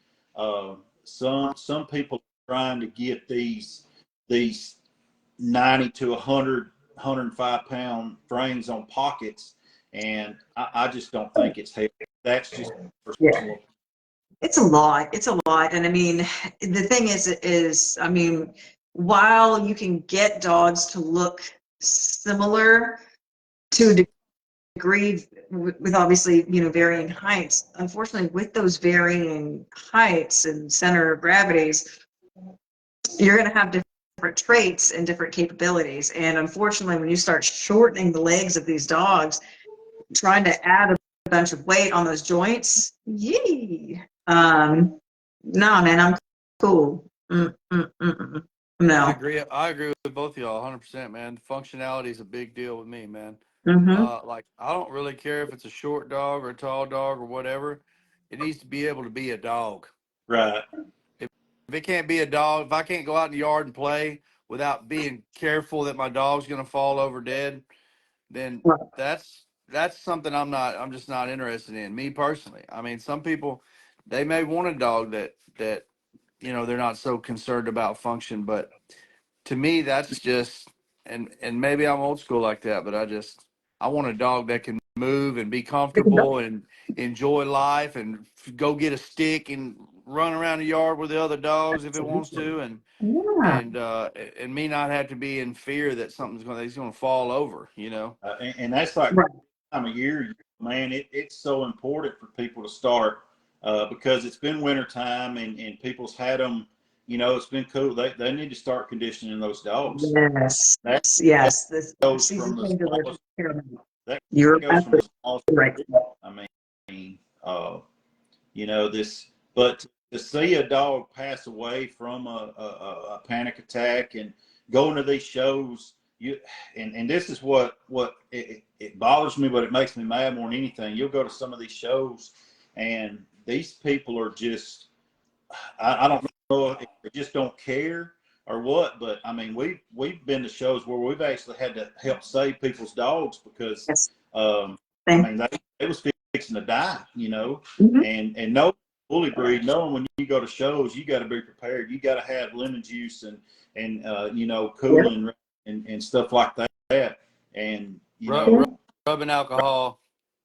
some people are trying to get these 90 to 105 pound frames on pockets, and I just don't think it's healthy. That's just personal. It's a lot. It's a lot. And I mean, the thing is, I mean, while you can get dogs to look similar to a degree with obviously, varying heights, unfortunately, with those varying heights and center of gravities, you're going to have different traits and different capabilities. And unfortunately, when you start shortening the legs of these dogs, trying to add a bunch of weight on those joints, yee. No, man, I'm cool. No. I agree with both of y'all 100%, man. Functionality is a big deal with me, man. Mm-hmm. Like I don't really care if it's a short dog or a tall dog or whatever. it needs to be able to be a dog. Right. If it can't be a dog, if I can't go out in the yard and play without being careful that my dog's going to fall over dead, then Right. that's something I'm just not interested in, me personally. I mean, some people, they may want a dog that they're not so concerned about function, but to me that's just, and maybe I'm old school like that, but I want a dog that can move and be comfortable and enjoy life and go get a stick and run around the yard with the other dogs if it wants to, Yeah. and me not have to be in fear that he's gonna fall over, And that's like Right. time of year, man. It's so important for people to start because it's been wintertime and people's had them. It's been cool. They need to start conditioning those dogs. Yes. That, that Yes. The goes season from the changes are smallest. paramount. That You're goes from the absolutely smallest. right. I mean, this, but to see a dog pass away from a panic attack and going to these shows, and this is what it bothers me, but it makes me mad more than anything. You'll go to some of these shows, and these people are just, I don't know if they just don't care or what, but I mean, we've been to shows where we've actually had to help save people's dogs because, Yes. I Thank mean, they was fixing to die, Mhm. and no bully breed, knowing when you go to shows, you got to be prepared. You got to have lemon juice and Yep. cooling and stuff like that. And, rubbing alcohol.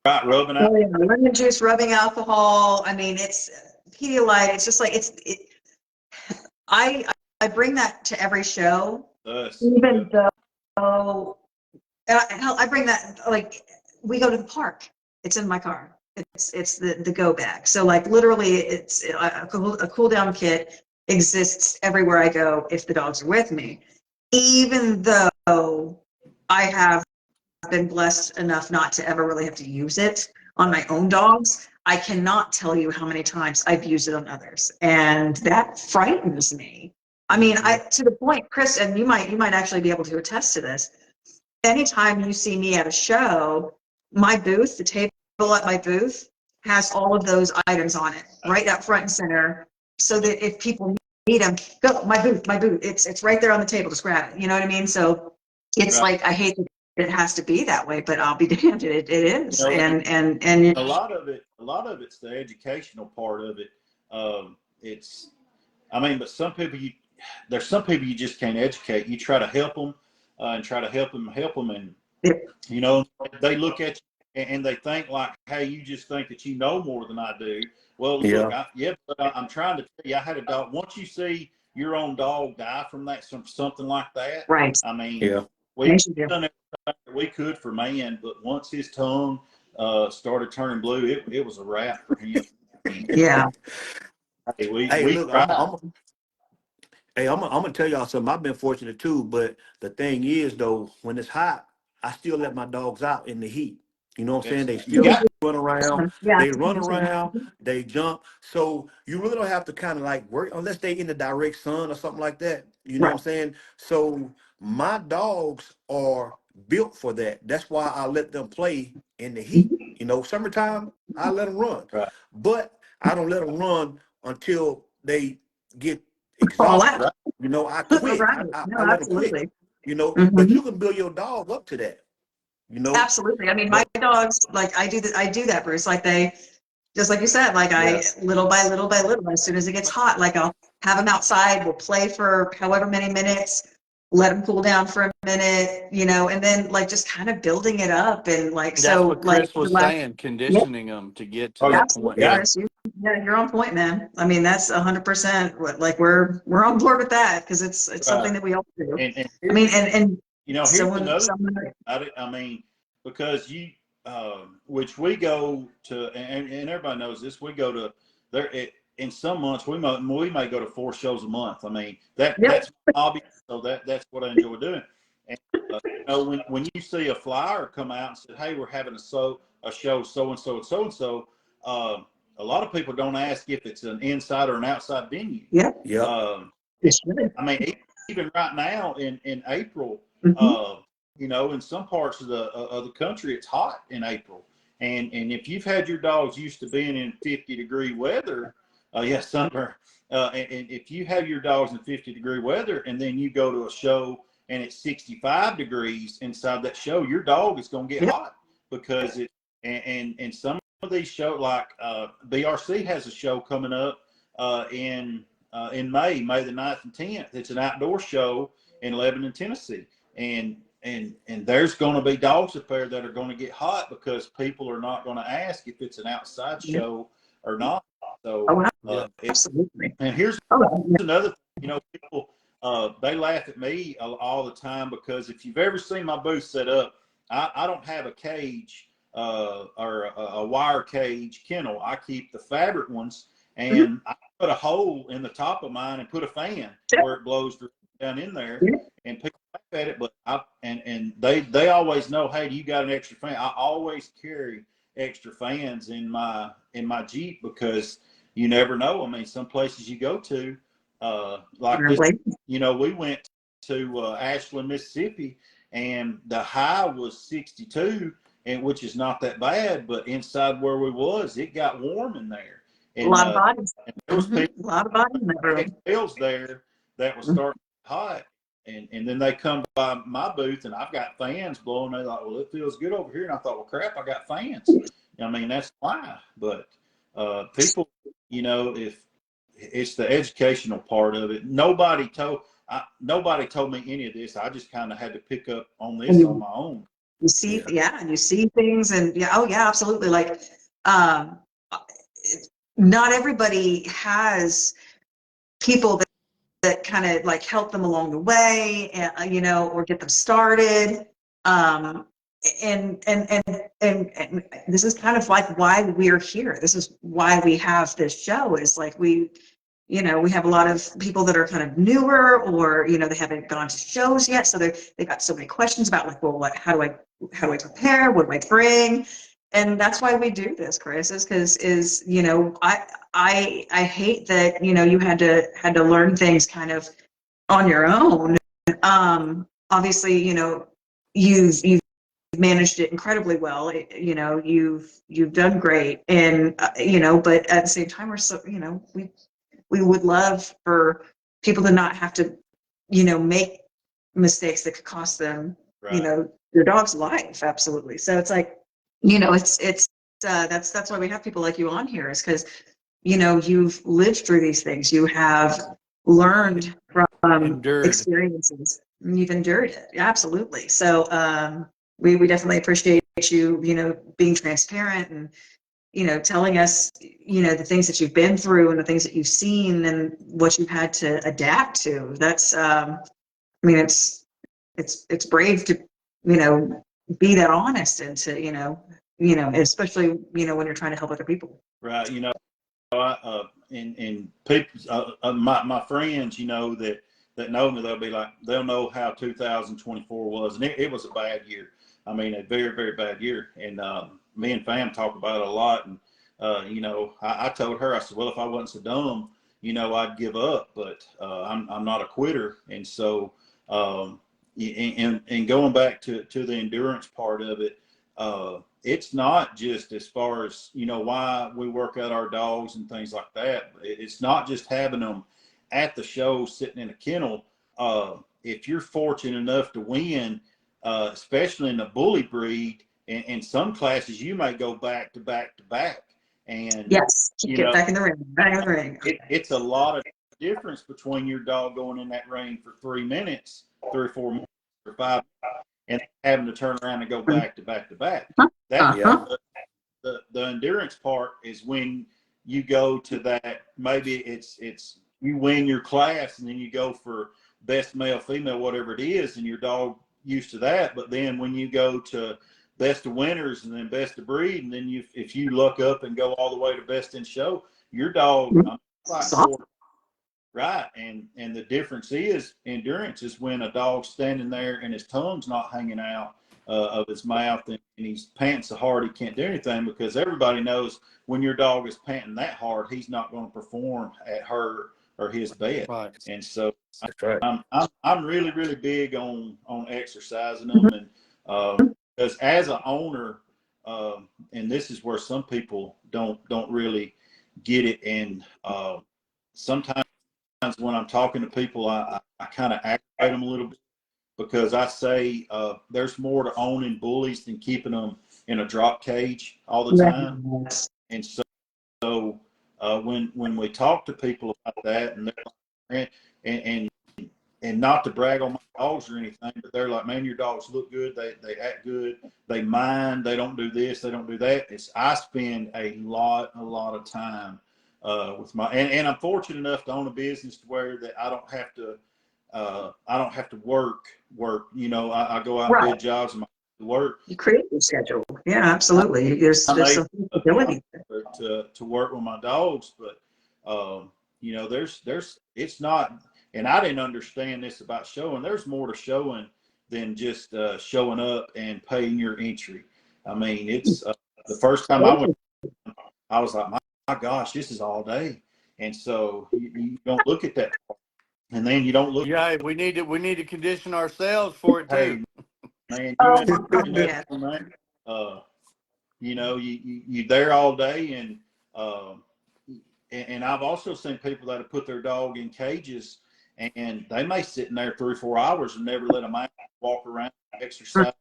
right, rubbing Oh, out. yeah. Lemon juice, rubbing alcohol. I mean, it's Pedialyte. It's just like I I bring that to every show, Us. even though hell, I bring that, like, we go to the park. It's in my car. It's the go bag. So like literally, it's a cool down kit exists everywhere I go if the dogs are with me. Even though I have been blessed enough not to ever really have to use it on my own dogs, I cannot tell you how many times I've used it on others, and that frightens me. I mean, I to the point, Chris, and you might actually be able to attest to this. Anytime you see me at a show, my booth, the table at my booth, has all of those items on it, right up front and center, so that if people need them, go, my booth, my booth. It's right there on the table, just grab it. You know what I mean? So it's Right. like, I hate that it has to be that way, but I'll be damned, it is. And And a lot of it's the educational part of it. It's, I mean, but there's some people you just can't educate. You try to help them and try to help them, and they look at you and they think like, hey, you just think that you know more than I do. Well, look, but I'm trying to tell you, I had a dog. Once you see your own dog die from something like that, right. I mean, Yeah. we've Yes, you do. done everything that we could for man, but once his tongue started turning blue, it was a wrap for him. Yeah. Hey, Hey, we look, tried. I'm gonna tell y'all something. I've been fortunate too, but the thing is though, when it's hot, I still let my dogs out in the heat. You know what I'm saying? Yes, They you still got run around, Yeah. they run around, they jump. So you really don't have to kind of like work unless they in the direct sun or something like that. You know what Right. I'm saying? So my dogs are built for that. That's why I let them play in the heat. You know, summertime, I let them run. right, But I don't let them run until they get All exhausted. out. right. You know, I quit. Right. I No, let them quit. absolutely. You know, but Mhm. you can build your dog up to that. You know, Absolutely. I mean, my but dogs, like, I do that, Bruce. Like, they, just like you said, like, Yeah. I, little by little by little, as soon as it gets hot, like, I'll have them outside, we'll play for however many minutes, let them cool down for a minute, and then, like, just kind of building it up. And like, That's so what like Chris the was last, saying, yep, conditioning them to get to Oh that point. absolutely, yeah, Chris. Yeah, you're on point, man. I mean, that's 100% what, like, we're on board with that, because it's something right. that we all do. And I mean, and here's another someone, I mean, because which we go to, and everybody knows this, we go to there. In some months, we may go to 4 shows a month. I mean, yep, that's my hobby, so that's what I enjoy doing. And when you see a flyer come out and say, "Hey, we're having a show so and so and so and so," a lot of people don't ask if it's an inside or an outside venue. yep, yep, Um, it should. I mean, even right now in April, Mhm. in some parts of the country, it's hot in April, And if you've had your dogs used to being in 50-degree weather, sunburn, and if you have your dogs in 50-degree weather and then you go to a show and it's 65 degrees inside that show, your dog is going to get hot because and some of these shows like BRC has a show coming up in May the 9th and 10th. It's an outdoor show in Lebanon, Tennessee. And there's going to be dogs up there that are going to get hot because people are not going to ask if it's an outside show or not. So, absolutely. And here's another thing, people, they laugh at me all the time because if you've ever seen my booth set up, I don't have a cage or a wire cage kennel. I keep the fabric ones, and I put a hole in the top of mine and put a fan where it blows down in there. And people laugh at it, but they always know, hey, you got an extra fan. I always carry extra fans in my Jeep because you never know. I mean, some places you go to, like this, we went to Ashland, Mississippi, and the high was 62, and which is not that bad, but inside where we was, it got warm in there. And, a lot of bodies. There was people, a lot of bodies in that room. There that was starting hot. And then they come by my booth and I've got fans blowing. They thought, well, it feels good over here. And I thought, well, crap, I got fans. I mean, that's why. But people, if it's the educational part of it, nobody told me any of this. I just kind of had to pick up on this on my own. You see, and you see things, and absolutely. Like, not everybody has people that kind of like help them along the way, or get them started. And this is kind of like why we're here. This is why we have this show, is like we have a lot of people that are kind of newer, or, they haven't gone to shows yet. So they got so many questions about like, well, how do I prepare? What do I bring? And that's why we do this, Chris, is because I hate that, you had to learn things kind of on your own. Obviously, you've managed it incredibly well. You've done great, and but at the same time, we're so, we would love for people to not have to, make mistakes that could cost them, your dog's life. Absolutely. So it's like, that's why we have people like you on here, is because, you've lived through these things. You have learned from experiences. You've endured it. Absolutely. So we definitely appreciate you, being transparent and, telling us, the things that you've been through and the things that you've seen and what you've had to adapt to. That's, it's brave to, be that honest and to, especially, when you're trying to help other people. Right. And people, my friends, that know me, they'll be like, they'll know how 2024 was. And it was a bad year. I mean, a very, very bad year. And me and Fam talk about it a lot. And, I told her, I said, well, if I wasn't so dumb, I'd give up. But I'm not a quitter. And so, and going back to the endurance part of it, it's not just as far as, why we work out our dogs and things like that. It's not just having them at the show sitting in a kennel. If you're fortunate enough to win, especially in the bully breed, and in some classes, you may go back to back to back. And yes, get back in the ring. It's a lot of difference between your dog going in that ring for 3 minutes, 3 or 4 minutes, or 5, and having to turn around and go back to back to back. The endurance part is when you go to that, maybe it's you win your class and then you go for best male, female, whatever it is, and your dog used to that. But then when you go to best of winners and then best of breed, and then if you look up and go all the way to best in show, your dog, right. And the difference is endurance is when a dog's standing there and his tongue's not hanging out of his mouth, and he's panting so hard he can't do anything, because everybody knows when your dog is panting that hard, he's not going to perform at her or his best. Right. And so right. I'm really, really big on exercising them. And because as an owner, and this is where some people don't really get it. And sometimes when I'm talking to people, I kind of aggravate them a little bit, because I say there's more to owning bullies than keeping them in a drop cage all the time. And so when we talk to people about that, and they're like, and not to brag on my dogs or anything, but they're like, man, your dogs look good, they act good, they mind, they don't do this, they don't do that. I spend a lot of time with my, and I'm fortunate enough to own a business to where that I don't have to work. You know, I go out and bid jobs and work. You create your schedule. Yeah, absolutely. There's some flexibility to work with my dogs, but you know, it's not. And I didn't understand this about showing. There's more to showing than just showing up and paying your entry. I mean, it's the first time I went, I was like, my gosh, this is all day. And so you don't look at that part. And then you don't look. Yeah, we need to condition ourselves for it too. Hey, man, yeah. you know, you there all day, and I've also seen people that have put their dog in cages, and they may sit in there 3 or 4 hours and never let them out, walk around, exercise,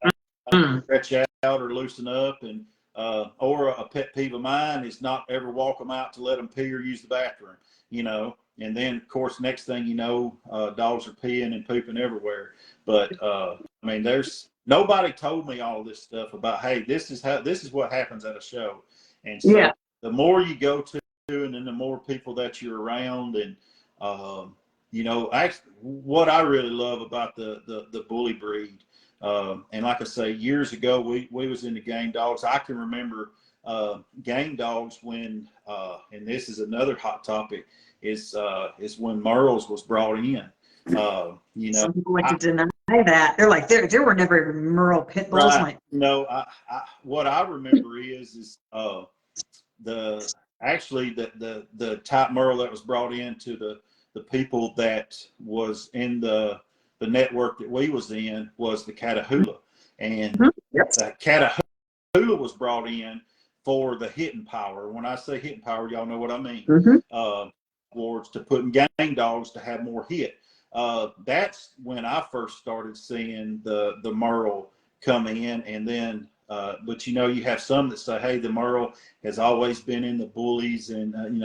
stretch out, or loosen up. And or a pet peeve of mine is not ever walk them out to let them pee or use the bathroom. You know, and then of course next thing you know, dogs are peeing and pooping everywhere. But I mean, nobody told me all this stuff about, hey, this is what happens at a show. And so the more you go to, and then the more people that you're around, and you know, actually, what I really love about the bully breed, and like I say, years ago we was into gang dogs. I can remember gang dogs when, and this is another hot topic, is when Merles was brought in. You know, some people like to deny that. They're like, there were never even Merle pit bulls. Right. No, what I remember is the type Merle that was brought into the people that was in the network that we was in was the Catahoula, and the Catahoula was brought in for the hitting power. When I say hitting power, y'all know what I mean. Towards to putting gang dogs to have more hit. That's when I first started seeing the Merle come in, and then but you know, you have some that say, hey, the Merle has always been in the bullies, and you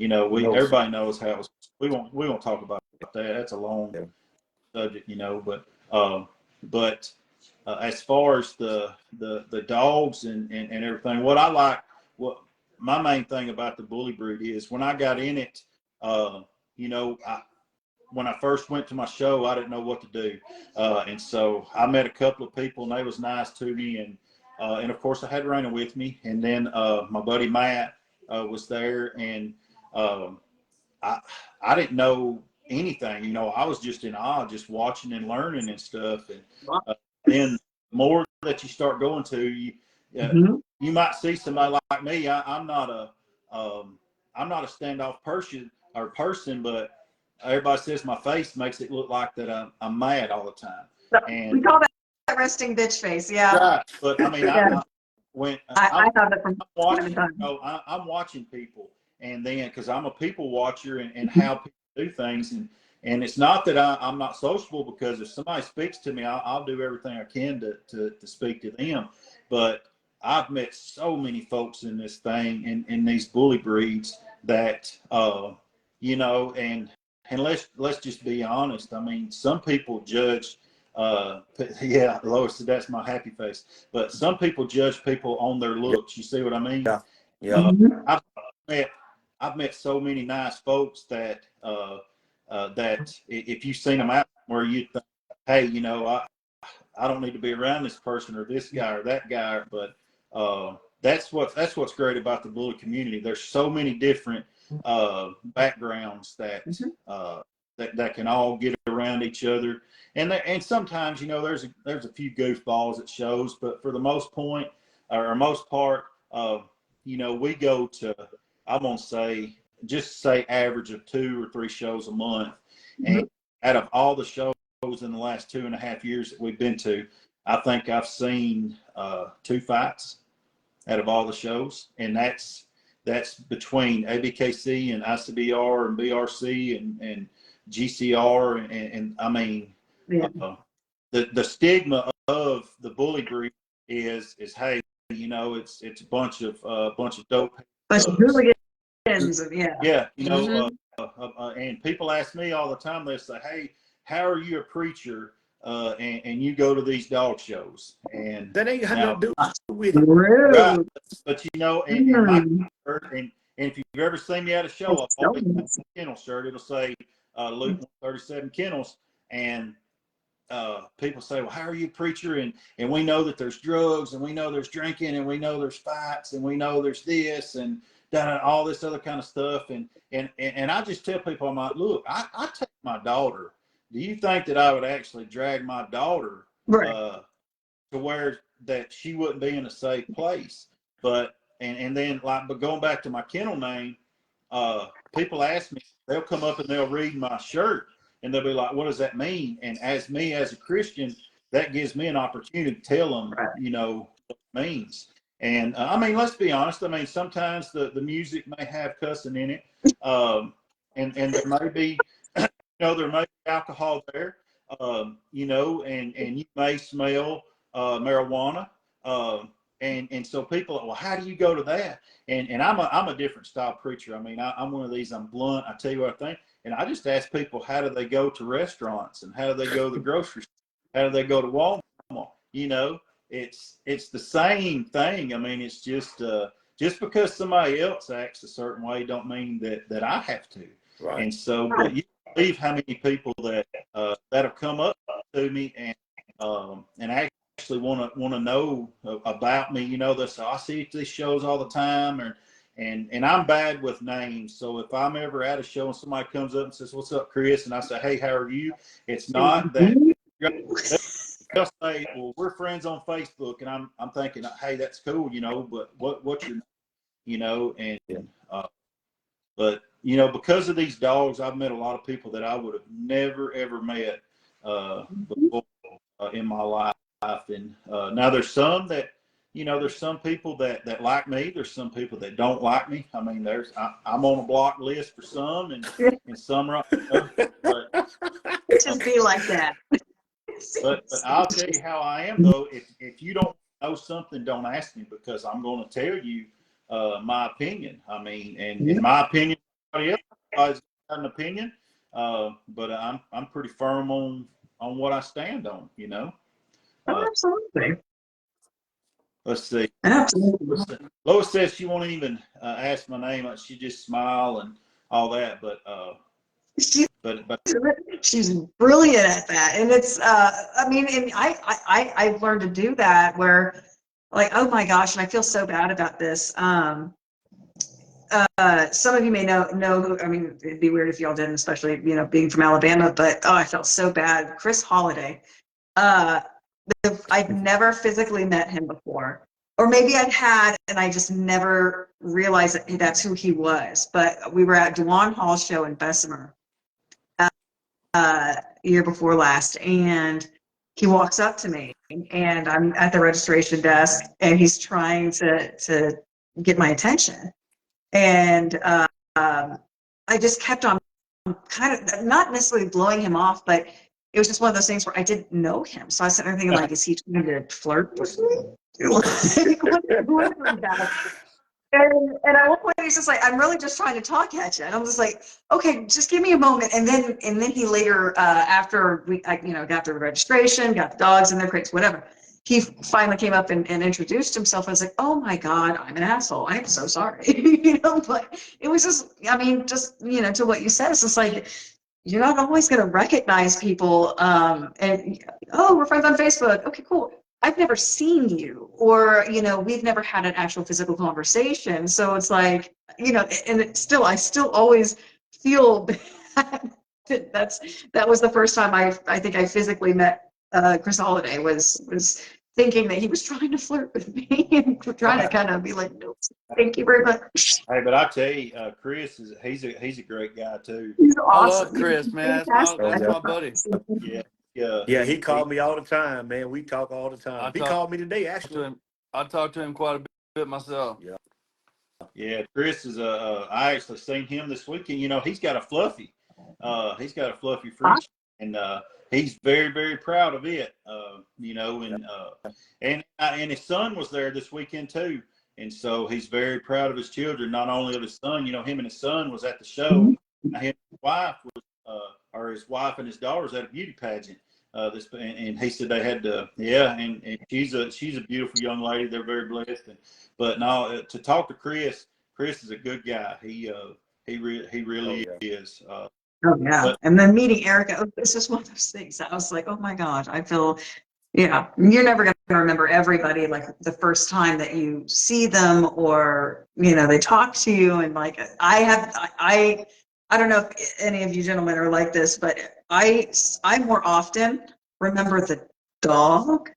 know, everybody knows how it was. We won't talk about that. That's a long subject, you know. But as far as the dogs and everything, what my main thing about the bully breed is, when I got in it, you know, when I first went to my show, I didn't know what to do. And so I met a couple of people, and they was nice to me. And of course I had Raina with me. And then my buddy Matt was there, and I didn't know anything. You know, I was just in awe, just watching and learning and stuff. And then the more that you start going to, you might see somebody like me. I'm not a standoff person, but everybody says my face makes it look like that I'm mad all the time. And we call that resting bitch face. Yeah. Right. But I mean, I have it from watching, I'm watching people, and then because I'm a people watcher, and how people do things, and it's not that I'm not sociable, because if somebody speaks to me, I'll do everything I can to speak to them. But I've met so many folks in this thing, in these bully breeds, that you know, and let's just be honest. I mean, some people judge. Yeah, Lois said that's my happy face. But some people judge people on their looks. You see what I mean? Yeah. I've met so many nice folks that that if you've seen them out where you think, hey, you know, I don't need to be around this person or this guy or that guy. But that's what's great about the bully community. There's so many different backgrounds that that can all get around each other. And sometimes, you know, there's a few goofballs at shows, but for the most part, you know, we go to, I'm gonna say, just say average of 2 or 3 shows a month. And out of all the shows in the last 2.5 years that we've been to, I think I've seen 2 fights out of all the shows, and that's between ABKC and ICBR and BRC and GCR, and I mean, Yeah. the stigma of the bully group is hey, you know, it's a bunch of dope. Bunch of hooligans, yeah. Yeah, you know, Mm-hmm. and people ask me all the time. They say, "Hey, how are you a preacher and you go to these dog shows?" And That ain't got now, nothing to do with it. right, Rude. but you know, and my Mm. shirt, and if you've ever seen me at a show, I've always got a kennel shirt. It'll say Luke 137 Kennels, and people say, "Well, how are you a preacher?" And we know that there's drugs, and we know there's drinking, and we know there's fights, and we know there's this and that, all this other kind of stuff. And I just tell people, I'm like, look, I take my daughter. Do you think that I would actually drag my daughter Right. to where that she wouldn't be in a safe place? But then but going back to my kennel name, people ask me, they'll come up and they'll read my shirt and they'll be like, what does that mean? And as a Christian, that gives me an opportunity to tell them, you know, what it means. And I mean, let's be honest. I mean, sometimes the music may have cussing in it, and there may be, you know, there may be alcohol there, you know, and you may smell marijuana, and so people are, well, how do you go to that? And I'm a different style preacher. I mean, I'm one of these. I'm blunt. I tell you what I think, and I just ask people, how do they go to restaurants, and how do they go to the grocery store? How do they go to Walmart? You know, it's the same thing. I mean, it's just because somebody else acts a certain way don't mean that I have to. Right. And so, but you believe how many people that have come up to me and actually want to know about me. You know, this I see these shows all the time, and I'm bad with names. So if I'm ever at a show and somebody comes up and says, "What's up, Chris?" and I say, "Hey, how are you?" It's not that. They'll say, "Well, we're friends on Facebook," and I'm thinking, "Hey, that's cool, you know, but what's your name?" You know, and but you know, because of these dogs, I've met a lot of people that I would have never ever met before in my life. And now there's some that, you know, there's some people that like me. There's some people that don't like me. I mean, I'm on a block list for some, and some are, but It just be like that. but I'll tell you how I am though. If you don't know something, don't ask me, because I'm going to tell you my opinion. I mean, and in my opinion, everybody else has got an opinion, but I'm pretty firm on what I stand on. You know. Absolutely. Let's see. Absolutely. Lois says she won't even ask my name. She just smile and all that. But She's brilliant at that. And it's I mean, and I've learned to do that where, like, oh my gosh, and I feel so bad about this. Some of you may know who, I mean, it'd be weird if y'all didn't, especially, you know, being from Alabama, but oh, I felt so bad. Chris Holiday. I've never physically met him before, or maybe I'd had, and I just never realized that that's who he was. But we were at Dewan Hall show in Bessemer, year before last, and he walks up to me, and I'm at the registration desk, and he's trying to get my attention, and I just kept on kind of not necessarily blowing him off, but it was just one of those things where I didn't know him, so I was sitting there thinking, like, is he trying to flirt with me? And at one point he's just like, I'm really just trying to talk at you. And I'm just like, okay, just give me a moment. And then he later, after you know, got the registration, got the dogs in their crates, whatever, he finally came up and introduced himself. I was like, oh my God, I'm an asshole. I'm so sorry. You know, but it was just, I mean, just, you know, to what you said, it's just like, you're not always going to recognize people. And, oh, we're friends on Facebook. Okay, cool. I've never seen you, or, you know, we've never had an actual physical conversation. So it's like, you know, and I still always feel bad. That was the first time I think I physically met Chris Holiday, was thinking that he was trying to flirt with me and trying to kind of be like, no, thank you very much. Hey, but I tell you, Chris he's a great guy too. He's I awesome. love Chris, man. That's my buddy. Yeah, Yeah, he called me all the time, man. We talk all the I time. He talked called me today, to actually. him. I talked to him quite a bit myself. Yeah. Yeah, Chris is I actually seen him this weekend. You know, he's got a fluffy. He's got a fluffy French, and he's very, very proud of it. You know, and his son was there this weekend too, and so he's very proud of his children. Not only of his son, you know, him and his son was at the show. Him and his wife was, or his wife and his daughter was at a beauty pageant. And he said they had to, yeah, and she's a beautiful young lady. They're very blessed. But no, to talk to Chris, Chris is a good guy. He really is. Oh yeah. But And then meeting Erica, it's just one of those things. I was like, oh my gosh, I feel, yeah, you're never going to remember everybody like the first time that you see them or, you know, they talk to you. And like, I don't know if any of you gentlemen are like this, but I more often remember the dog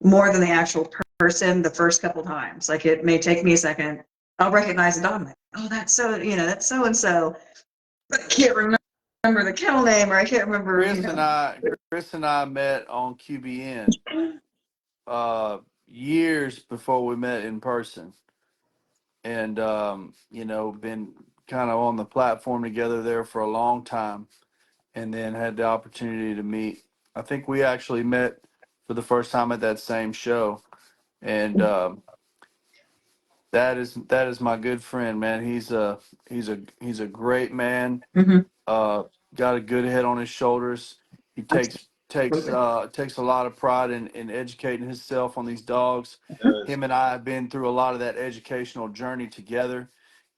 more than the actual person the first couple times. Like it may take me a second. I'll recognize the dog. I'm like, oh, that's so, you know, that's so and so. But I can't remember the kennel name, or I can't remember, you know. Chris and I met on QBN years before we met in person, and you know, been kind of on the platform together there for a long time, and then had the opportunity to meet. I think we actually met for the first time at that same show, and that is my good friend, man. He's a great man. Mm-hmm. Uh, got a good head on his shoulders. He takes a lot of pride in educating himself on these dogs. Him and I have been through a lot of that educational journey together.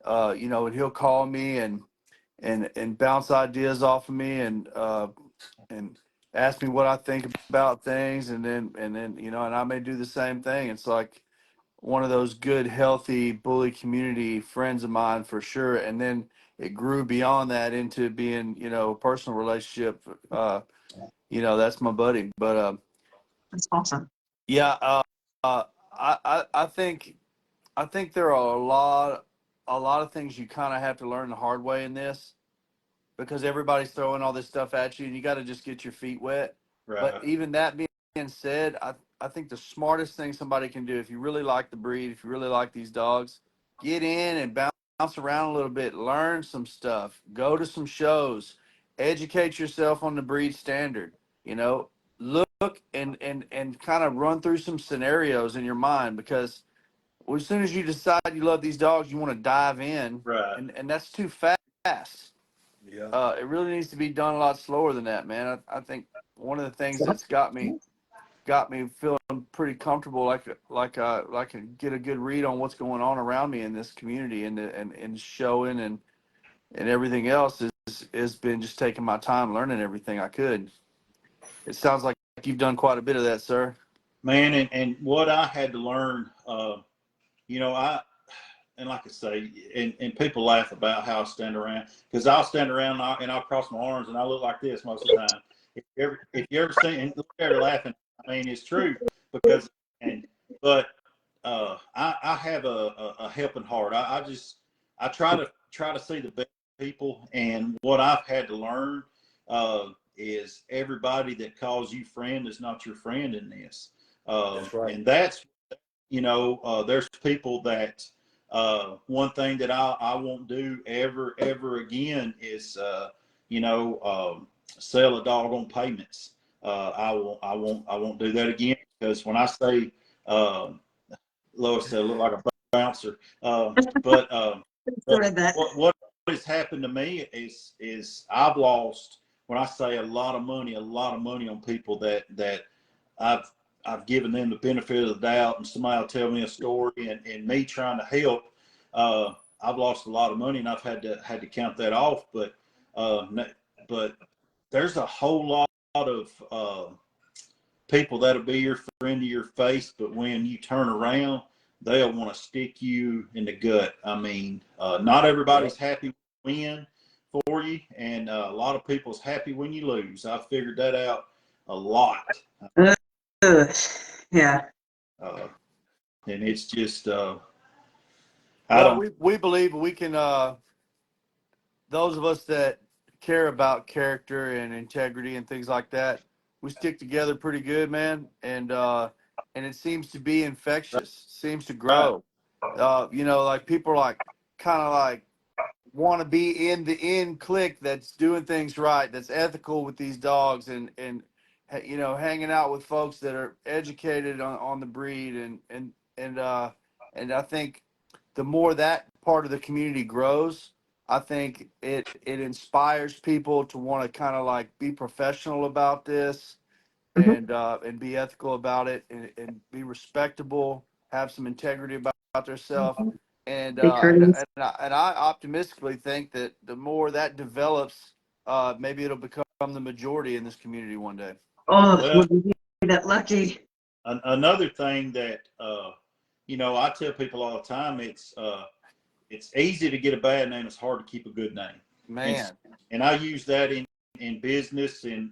You know, and he'll call me and bounce ideas off of me and ask me what I think about things, and then you know, and I may do the same thing. It's like one of those good, healthy bully community friends of mine for sure. And then it grew beyond that into being, you know, a personal relationship. You know, that's my buddy. But That's awesome. yeah, I think there are a lot of things you kind of have to learn the hard way in this, because everybody's throwing all this stuff at you and you got to just get your feet wet. But right, even that being said, I think the smartest thing somebody can do, if you really like the breed, if you really like these dogs, get in and bounce around a little bit, learn some stuff, go to some shows, educate yourself on the breed standard, you know, look and kind of run through some scenarios in your mind, because as soon as you decide you love these dogs, you want to dive in, right. and that's too fast. Yeah. It really needs to be done a lot slower than that, man. I think one of the things that's got me feeling pretty comfortable, like I get a good read on what's going on around me in this community and showing and everything else is been just taking my time learning everything I could. It sounds like you've done quite a bit of that, sir. Man, and what I had to learn, you know, and like I say, and people laugh about how I stand around, because I'll stand around and I'll cross my arms and I look like this most of the time. If you ever see, and look at her laughing, I mean, it's true, because but I have a helping heart. I try to see the best people, and what I've had to learn is everybody that calls you friend is not your friend in this. That's right. And that's, you know, there's people that one thing that I won't do ever again is you know, sell a dog on payments. I won't do that again, because when I say Lois said I look like a bouncer, but Read that. what has happened to me is I've lost, when I say a lot of money on people that I've I've given them the benefit of the doubt, and somebody will tell me a story, and me trying to help, I've lost a lot of money, and I've had to count that off. Uh, but there's a whole lot of people that'll be your friend to your face, but when you turn around, they'll want to stick you in the gut. I mean, not everybody's Yep. happy when you win for you, and a lot of people's happy when you lose. I figured that out a lot. Ugh. Yeah. Uh, and it's just I Well, don't. we believe we can. Those of us that care about character and integrity and things like that, we stick together pretty good, man. And it seems to be infectious, seems to Right. grow. You know, like people are like kind of like want to be in the clique that's doing things right, that's ethical with these dogs, and you know, hanging out with folks that are educated on the breed, and I think the more that part of the community grows, I think it inspires people to want to kind of like be professional about this, Mhm. and be ethical about it, and be respectable, have some integrity about themselves. And, Be courteous. I optimistically think that the more that develops, maybe it'll become the majority in this community one day. Oh, Well, would we be that lucky? another thing that you know, I tell people all the time, it's easy to get a bad name. It's hard to keep a good name. And Man, and I use that in business and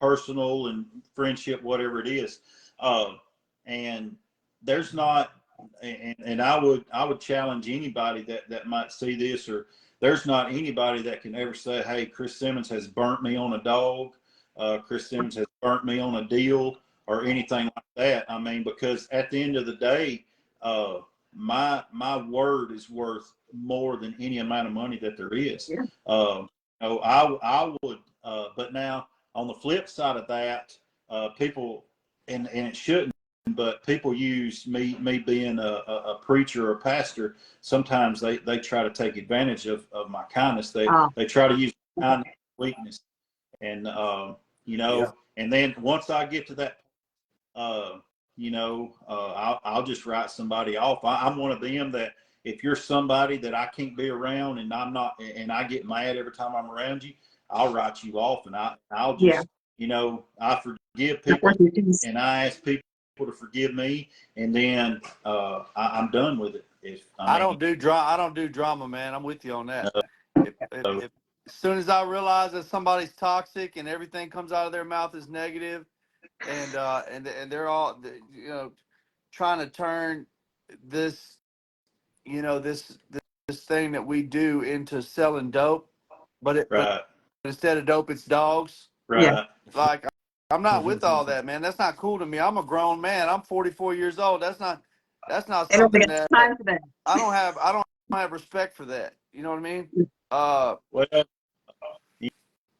personal and friendship, whatever it is. And there's not, and I would challenge anybody that might see this, or there's not anybody that can ever say, hey, Chris Simmons has burnt me on a dog. Chris Simmons has burnt me on a deal or anything like that. I mean, because at the end of the day, my word is worth more than any amount of money that there is. Yeah. No, I would, but now on the flip side of that, people, and it shouldn't, but people use me being a preacher or a pastor. Sometimes they try to take advantage of my kindness. They try to use kindness weakness, and you know, yeah, and then once I get to that, you know, I'll just write somebody off. I'm one of them that if you're somebody that I can't be around and I'm not, and I get mad every time I'm around you, I'll write you off, and I'll Yeah. just, you know, I forgive Not people worth your keys. and I ask people to forgive me, and then I'm done with it. If I I mean, don't do drama. I don't do drama, man. I'm with you on that. If as soon as I realize that somebody's toxic and everything comes out of their mouth is negative, and they're all, you know, trying to turn this, you know, this thing that we do into selling dope, but right, instead of dope it's dogs. Yeah. right, Like, I'm not with all that, man. That's not cool to me. I'm a grown man. I'm 44 years old. That's not I don't something think that it's time for that. I don't have respect for that. You know what I mean? well, you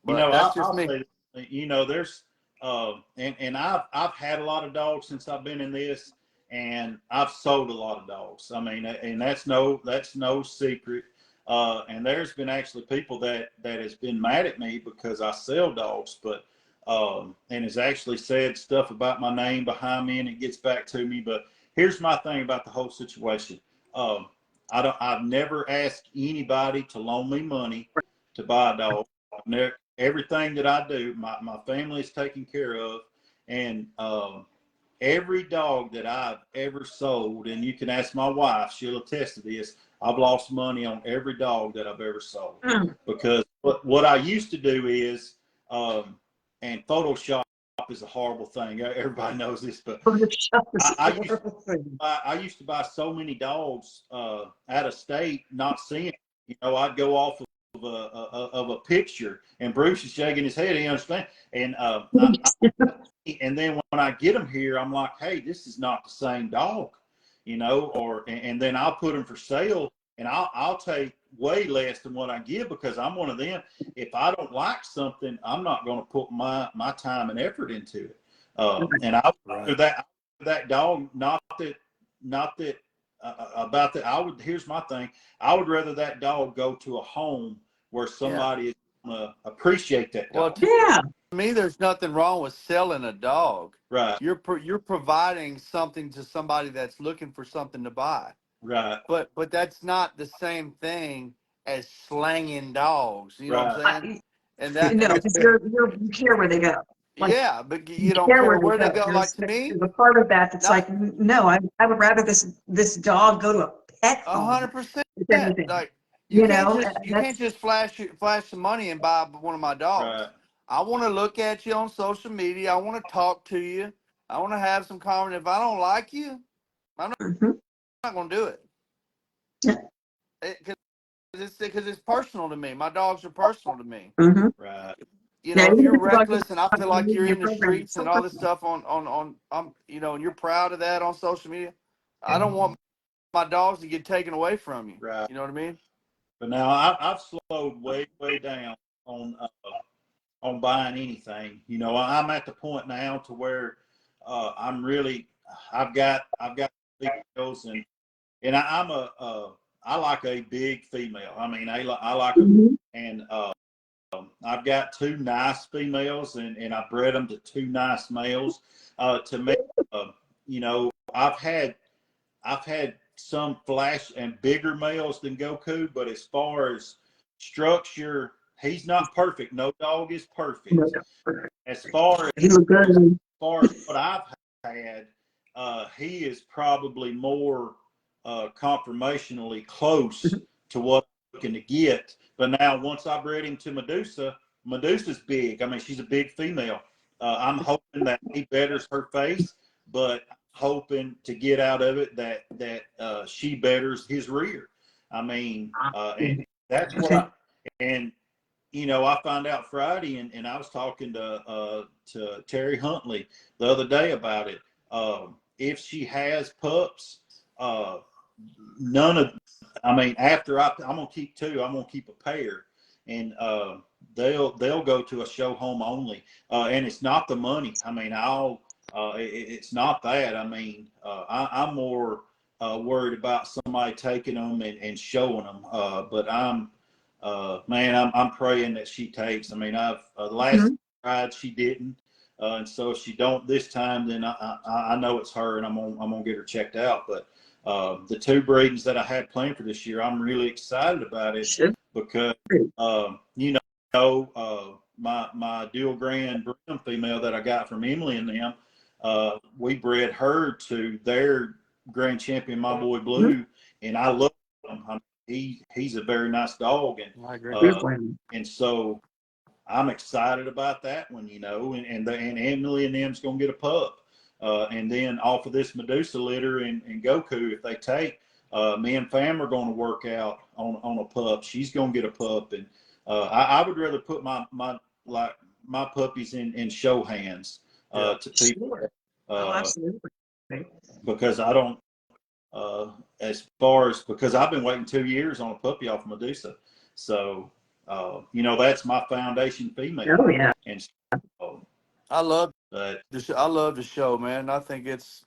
But know, that's just I'll me. say, you know, there's, and I've had a lot of dogs since I've been in this, and I've sold a lot of dogs. I mean, and that's no secret. And there's been actually people that has been mad at me because I sell dogs, but and has actually said stuff about my name behind me, and it gets back to me. But here's my thing about the whole situation. Um, I've never asked anybody to loan me money to buy a dog. Everything that I do, my family is taken care of, and every dog that I've ever sold, and you can ask my wife, she'll attest to this. I've lost money on every dog that I've ever sold Mm. because what I used to do is, and Photoshop is a horrible thing. Everybody knows this, but Photoshop is I used to horrible. I used to buy so many dogs out of state, not seeing. You know, I'd go off of a picture, and Bruce is shaking his head. He understands, and and then when I get them here, I'm like, hey, this is not the same dog, you know, or and then I'll put them for sale, and I'll take way less than what I give because I'm one of them. If I don't like something, I'm not going to put my time and effort into it. And I Right. that dog, not that about that. Here's my thing. I would rather that dog go to a home where Yeah. somebody is going to appreciate that Well, dog. to Yeah. me, there's nothing wrong with selling a dog. Right, You're providing something to somebody that's looking for something to buy. right, But that's not the same thing as slanging dogs. You know what right. I'm saying? And No, that because you care where they go. Like, yeah, but you you don't care care where they where they go. go. Like, to There's me, a part of that that's not like, no, I would rather this dog go to a pet home 100%. if anything. Like, You know, you can't that's just flash some money and buy one of my dogs. Right. I want to look at you on social media. I want to talk to you. I want to have some comment. If I don't like you, I'm Mhm. not going to do it. Yeah. Because it's personal to me. My dogs are personal to me. Mhm. Right. you Yeah, know, if even you're if you go reckless and I feel like you're your in the program, streets it's so and all this personal. stuff you know, and you're proud of that on social media, I don't want my dogs to get taken away from you. Right. You know what I mean? But now I've slowed way down on buying anything. You know, I'm at the point now to where I'm really I've got females I like a big female. I mean, I like a Mhm. and I've got two nice females and I bred them to two nice males. To me, you know, I've had some flash and bigger males than Goku, but as far as structure, he's not perfect. No dog is No, perfect. no. As far He looked good. as what I've had, he is probably more conformationally close to what I'm looking to get. But now, once I bred him to Medusa, Medusa's big. I mean, she's a big female. I'm hoping that he betters her face, but hoping to get out of it that she betters his rear. I mean, and that's what I and you know, I found out Friday, and I was talking to Terry Huntley the other day about it. If she has pups, none of, I mean, after I'm gonna keep two. I'm gonna keep a pair, and they'll go to a show home only. And it's not the money. I mean, it's not that. I mean, I'm more worried about somebody taking them and showing them. But man, I'm praying that she takes. I mean, I've last Mhm. tried, she didn't. And so if she don't this time, then I know it's her, and I'm gonna get her checked out. But the two breedings that I had planned for this year, I'm really excited about it Should because be. you know my dual grand Brim female that I got from Emily and them, we bred her to their grand champion, my boy Mhm. Blue, and I love him. He's a very nice dog, I agree. Beautiful animal. and so I'm excited about that one, you know, and Emily and them's gonna get a pup. And then off of this Medusa litter and Goku, if they take, me and Fam are going to work out on a pup. She's going to get a pup, and I would rather put my puppies in show hands to people Sure. Oh, uh, absolutely. because I don't. As far as because I've been waiting 2 years on a puppy off Medusa, so you know that's my foundation female, Oh, yeah. and so, I love but I love the show, man. I think it's,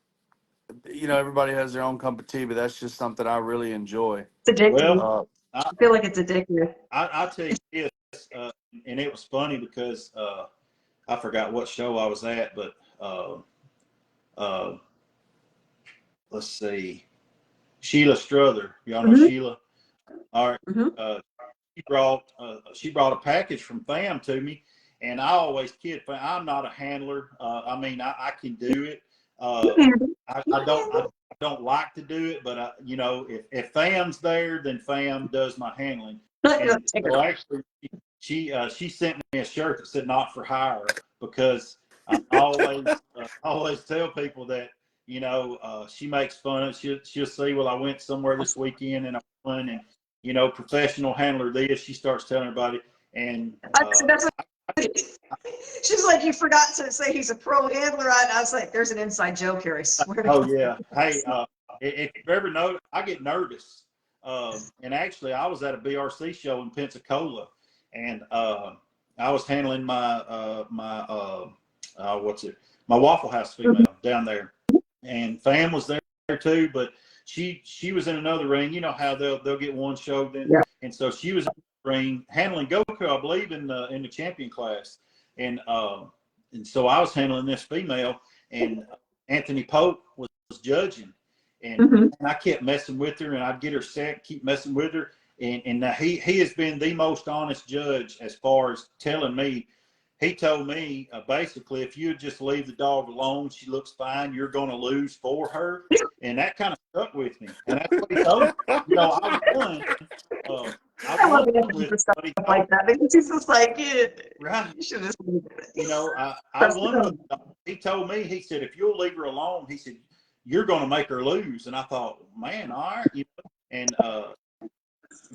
you know, everybody has their own cup of tea, but that's just something I really enjoy. It's well, addictive. Uh, I, I feel like it's addictive. I tell you this, and it was funny because I forgot what show I was at, but uh, let's see, Sheila Struther, y'all know Mhm. Sheila. All right, Mhm. she brought a package from Fam to me, and I always kid Fam. I'm not a handler. I mean, I can do it. You Uh, handle. You I handle. don't like to do it, but you know, if Fam's there, then Fam does my handling. And Take her. so actually, she sent me a shirt that said "Not for hire" because I always tell people that you know she makes fun of. She'll see. Well, I went somewhere this weekend and I won, and you know, professional handler this. She starts telling everybody, and That's what she's like, you forgot to say he's a pro handler. I was like, there's an inside joke here. I swear to oh God. yeah, hey, if you ever know, I get nervous. And actually, I was at a BRC show in Pensacola, and I was handling my Waffle House female down there, and Fam was there too, but she was in another ring. You know how they'll get one show then, Yeah. and so she was in the ring handling Goku, I believe, in the champion class, and so I was handling this female, and Anthony Pope was judging, and Mhm. I kept messing with her, and I'd get her set, keep messing with her, and he has been the most honest judge as far as telling me. He told me basically, if you just leave the dog alone, she looks fine. You're going to lose for her, and that kind of stuck with me. And that's what he told me. You know, Uh, I I love won it with for stuff what he told like that because she's just like, yeah, right. you should just. You know, I Trust won with. me. He told me. He said, if you'll leave her alone, he said, you're going to make her lose. And I thought, man, all right. You know, and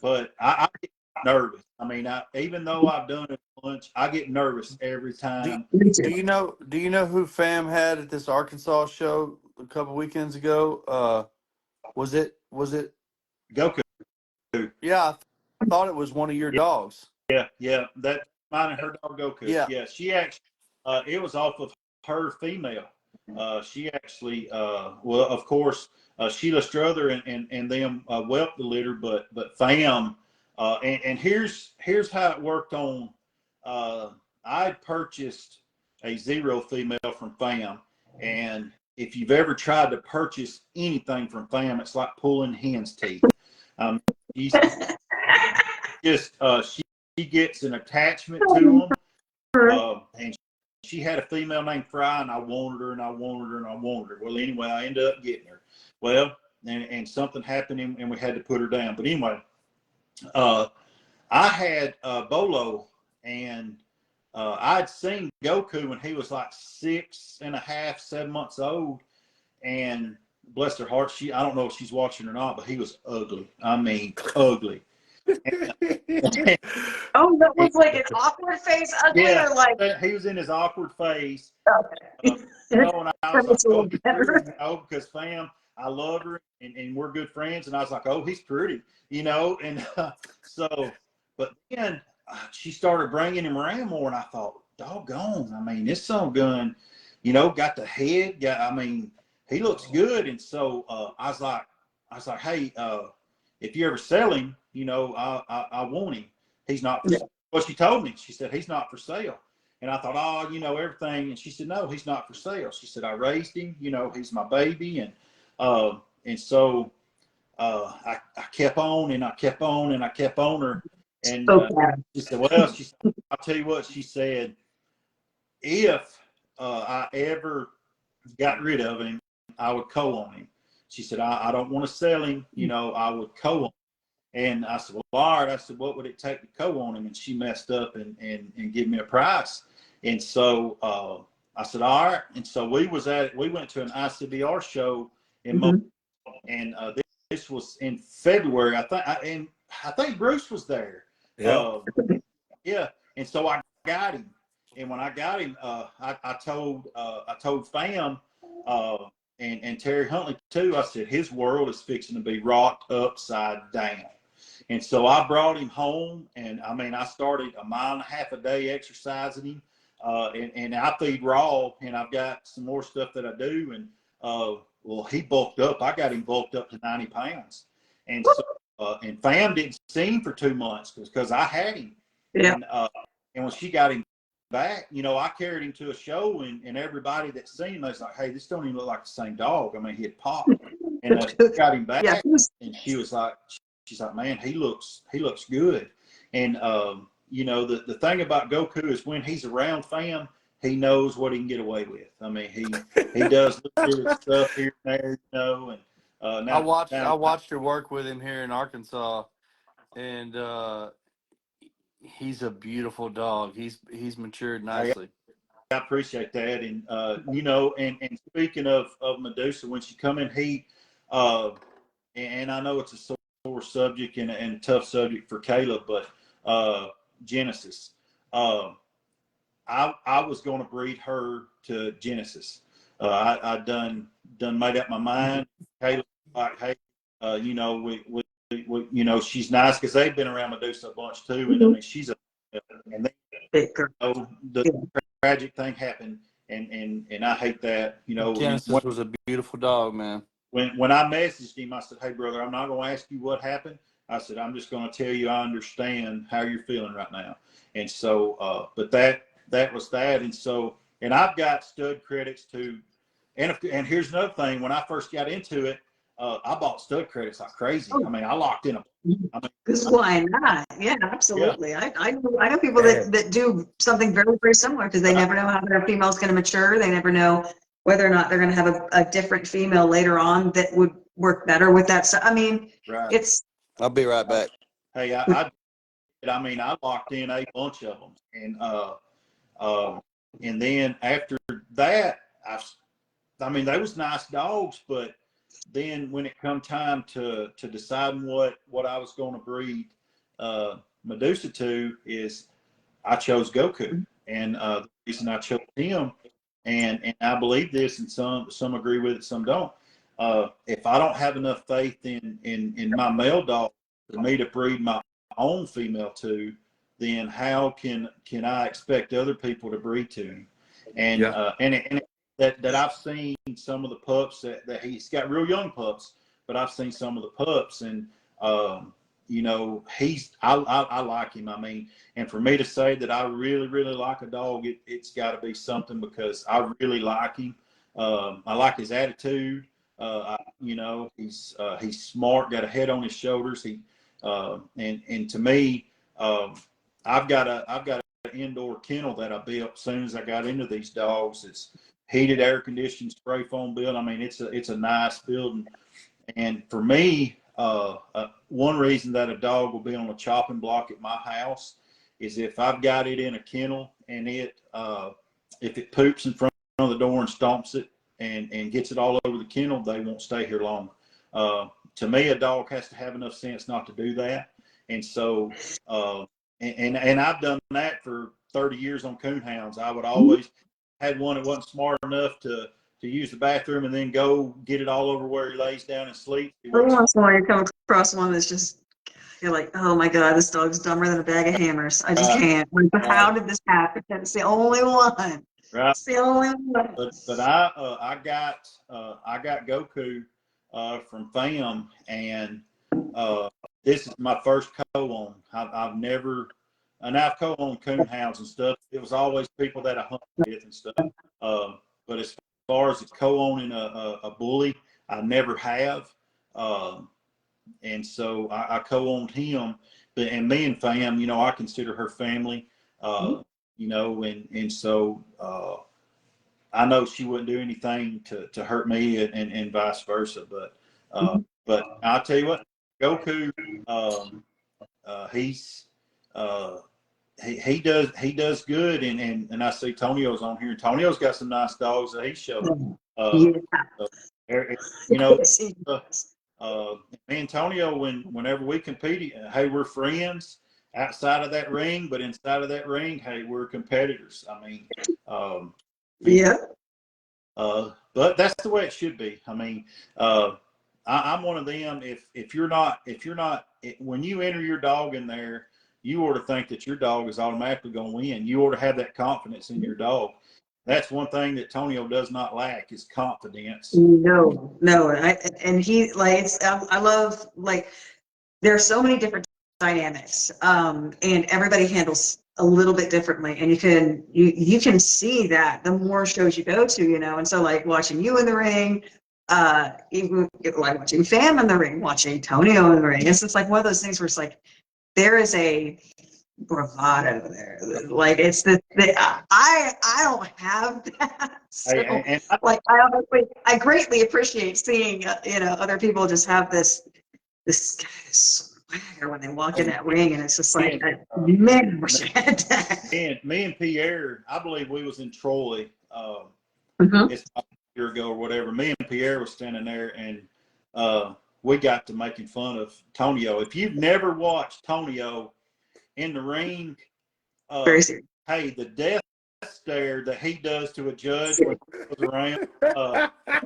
but I get nervous. I mean, even though I've done it lunch. I get nervous every time. Me too. Do you know who Fam had at this Arkansas show a couple weekends ago? Was it? Goku. Yeah, I thought it was one of your dogs. Yeah. That mine and her dog Goku. Yeah. Yeah, she actually. It was off of her female. She actually. Well, of course, Sheila Strother and them whelped the litter, but Fam. And here's how it worked on. I purchased a 0 female from Fam, and if you've ever tried to purchase anything from Fam, it's like pulling hen's teeth. She's just she gets an attachment to them, and she had a female named Fry, and I wanted her, and I wanted her, and I wanted her. Well, anyway, I ended up getting her. Well, and something happened, and we had to put her down. But anyway, I had Bolo, and I'd seen Goku when he was like 6.5, 7 months old, and bless her heart, I don't know if she's watching or not, but he was ugly. I mean, ugly. Oh, that was like an awkward face, ugly, Yeah, or like. he was in his awkward phase. Okay. And I was That's a little like, better. because Fam, I love her, and we're good friends. And I was like, oh, he's pretty, and so, but then she started bringing him around more, and I thought, doggone, I mean, this son gun, got the head, I mean, he looks good. And so I was like, hey, if you ever sell him, I want him. He's not for sale. Well, she told me, she said, he's not for sale. And I thought, oh, everything. And she said, no, he's not for sale. She said, I raised him, he's my baby. And so I kept on, and I kept on, and I kept on her. And she said, well, I'll tell you what, she said, if I ever got rid of him, I would co-own him. She said, I don't want to sell him, I would co-own him. And I said, well, Lord, I said, what would it take to co-own him? And she messed up and give me a price. And so I said, all right. And so we went to an ICBR show in and this was in February. I think Bruce was there. Yeah. Yeah. And so I got him. And when I got him, I told Fam and Terry Huntley too. I said, his world is fixing to be rocked upside down. And so I brought him home, and I mean, I started 1.5 miles a day exercising him, and I feed raw, and I've got some more stuff that I do. And well, he bulked up. I got him bulked up to 90 pounds. And so, and Fam didn't see him for 2 months because I had him. Yeah. And when she got him back, I carried him to a show, and everybody that seen him, they was like, hey, this don't even look like the same dog. I mean, he had popped. And got him back, and she was like, she's like, man, he looks good. And the thing about Goku is when he's around Fam, he knows what he can get away with. I mean, he does little stuff here and there, And I watched her work with him here in Arkansas, and he's a beautiful dog. He's matured nicely. I appreciate that. And and speaking of Medusa, when she come in heat, and I know it's a sore subject and a tough subject for Caleb, but Genesis, I was going to breed her to Genesis. I done made up my mind. Caleb, like, hey, we she's nice because they've been around Medusa a bunch too, and I mean she's and the tragic thing happened, and I hate that. Genesis was a beautiful dog, man. When I messaged him, I said, hey, brother, I'm not going to ask you what happened. I said, I'm just going to tell you I understand how you're feeling right now. And so, but that was that. And so, and I've got stud credits too. And here's another thing. When I first got into it, I bought stud credits like crazy. I mean, I locked in them. Because why not? Yeah, absolutely. Yeah. I know people that do something very, very similar because they never know how their female's going to mature. They never know whether or not they're going to have a different female later on that would work better with that. So, I mean, it's. I'll be right back. Hey, I locked in a bunch of them. And then after that, they was nice dogs, but then when it come time to deciding what I was going to breed Medusa to, is I chose Goku, and the reason I chose him, and I believe this, and some agree with it, some don't. If I don't have enough faith in my male dog for me to breed my own female to, then how can I expect other people to breed to him? And Yeah. that I've seen some of the pups that he's got real young pups, but I've seen some of the pups, and you know, I like him. I mean, and for me to say that I really, really like a dog, it's got to be something, because I really like him. I like his attitude. You know, he's smart, got a head on his shoulders. And to me, I've got an indoor kennel that I built as soon as I got into these dogs. It's heated, air conditioned, spray foam build. I mean, it's a nice building. And for me, one reason that a dog will be on a chopping block at my house is if I've got it in a kennel and if it poops in front of the door and stomps it and gets it all over the kennel, they won't stay here long. To me, a dog has to have enough sense not to do that. And so, and I've done that for 30 years on coonhounds. I would always had one that wasn't smart enough to use the bathroom and then go get it all over where he lays down and sleeps. Every once in a while you come across one that's just, you're like, oh my God, this dog's dumber than a bag of hammers. I just can't. How did this happen? It's the only one. Right. It's the only one. But I got Goku from FAM, and this is my first co-own. I've never, and I've co-owned coonhounds and stuff. It was always people that I hunted with and stuff. But as far as co-owning a bully, I never have. And so I co-owned him. And me and FAM, you know, I consider her family. You know, and so I know she wouldn't do anything to hurt me, and vice versa. But I'll tell you what, Goku, he does good, and I see Tonio's on here. Tonio's got some nice dogs that he showed. You know, me and Tonio, whenever we compete, hey, we're friends outside of that ring, but inside of that ring, hey, we're competitors. I mean, but that's the way it should be. I mean, I'm one of them. If you're not, when you enter your dog in there, you ought to think that your dog is automatically going to win. You ought to have that confidence in your dog. That's one thing that Tonio does not lack, is confidence. No. And he, like, I love, like, there are so many different dynamics, and everybody handles a little bit differently, and you can see that the more shows you go to, you know. And so, like, watching you in the ring, even like watching FAM in the ring, watching Tonio in the ring, it's just like one of those things where it's like there is a bravado there. Like, it's I don't have that. So, I greatly appreciate seeing you know, other people just have this swagger when they walk in that ring, and it's just like, man, I wish I had that. Me and Pierre, I believe we was in Troy. It's a year ago or whatever. Me and Pierre was standing there, and we got to making fun of Tonio. If you've never watched Tonio in the ring, hey, the death stare that he does to a judge when he goes around.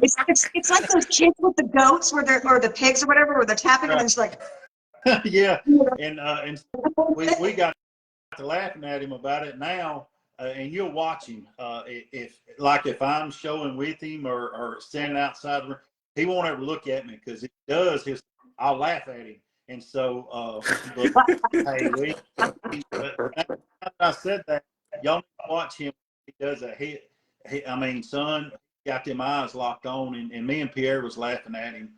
It's like those kids with the goats, or the pigs or whatever, where they're tapping and it's like, yeah. And we got to laughing at him about it now. And you'll watch him. If I'm showing with him or standing outside the room, he won't ever look at me, because if he does, I'll laugh at him. And so, hey, I said that, y'all watch him. He does a hit. I mean, son, got them eyes locked on, and me and Pierre was laughing at him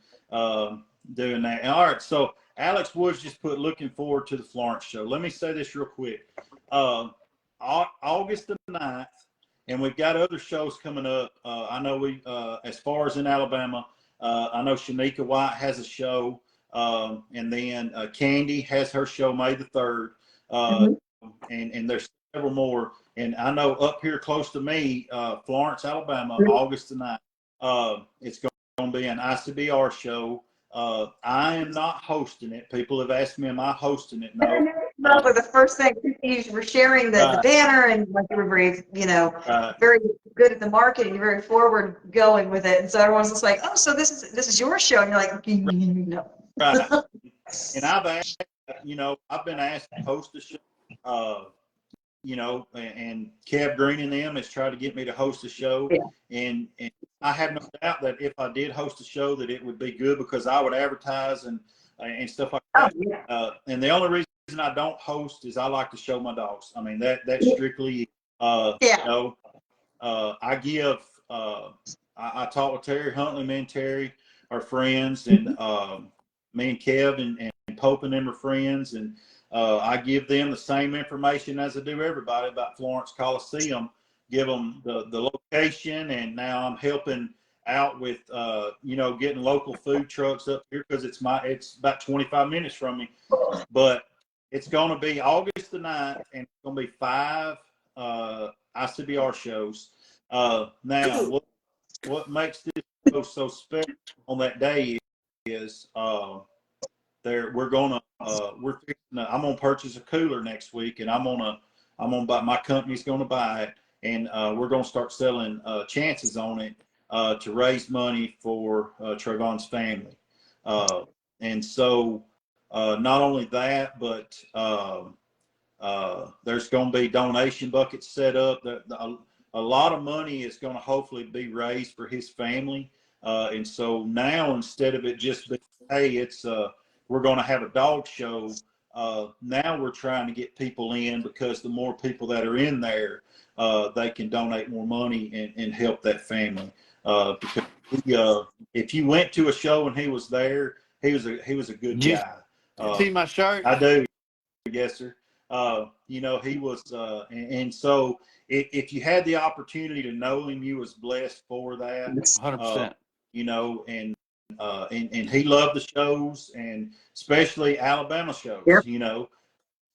doing that. And, all right, so Alex Woods just put looking forward to the Florence show. Let me say this real quick. August the 9th, and we've got other shows coming up. I know as far as in Alabama, I know Shanika White has a show, and then Candy has her show May the 3rd, and there's several more. And I know up here close to me, Florence, Alabama, August the 9th, it's going to be an ICBR show. I am not hosting it. People have asked me, am I hosting it? No. up with the first thing you were sharing the Right. banner, and like you were very, Right. very good at the marketing. You're very forward going with it, and so everyone's just like, "Oh, so this is your show," and you're like, "No." Right. And I've been asked to host a show, and Kev Green and them has tried to get me to host a show. Yeah. And I have no doubt that if I did host a show that it would be good because I would advertise and stuff like Oh, that. yeah. And the only reason I don't host is I like to show my dogs. I mean, that's strictly, Yeah. I give, I talk with Terry Huntley. Me and Terry are friends, and me and Kev and Pope and them are friends, and I give them the same information as I do everybody about Florence Coliseum. Give them the location, and now I'm helping out with getting local food trucks up here because it's about 25 minutes from me, but it's going to be August the 9th, and it's going to be 5 ICBR shows. Now, what makes this show so special on that day is we're gonna I'm gonna purchase a cooler next week, and I'm gonna buy, my company's gonna buy it, and we're gonna start selling chances on it to raise money for Trayvon's family. And so not only that, but there's going to be donation buckets set up. A lot of money is going to hopefully be raised for his family. And so now, instead of it just being, hey, we're going to have a dog show, now we're trying to get people in, because the more people that are in there, they can donate more money and help that family. Because if you went to a show and he was there, he was a good Did guy. you see my shirt? I do. Yes, sir. He was, and so if you had the opportunity to know him, you was blessed for that. 100%. And he loved the shows, and especially Alabama shows. Yep.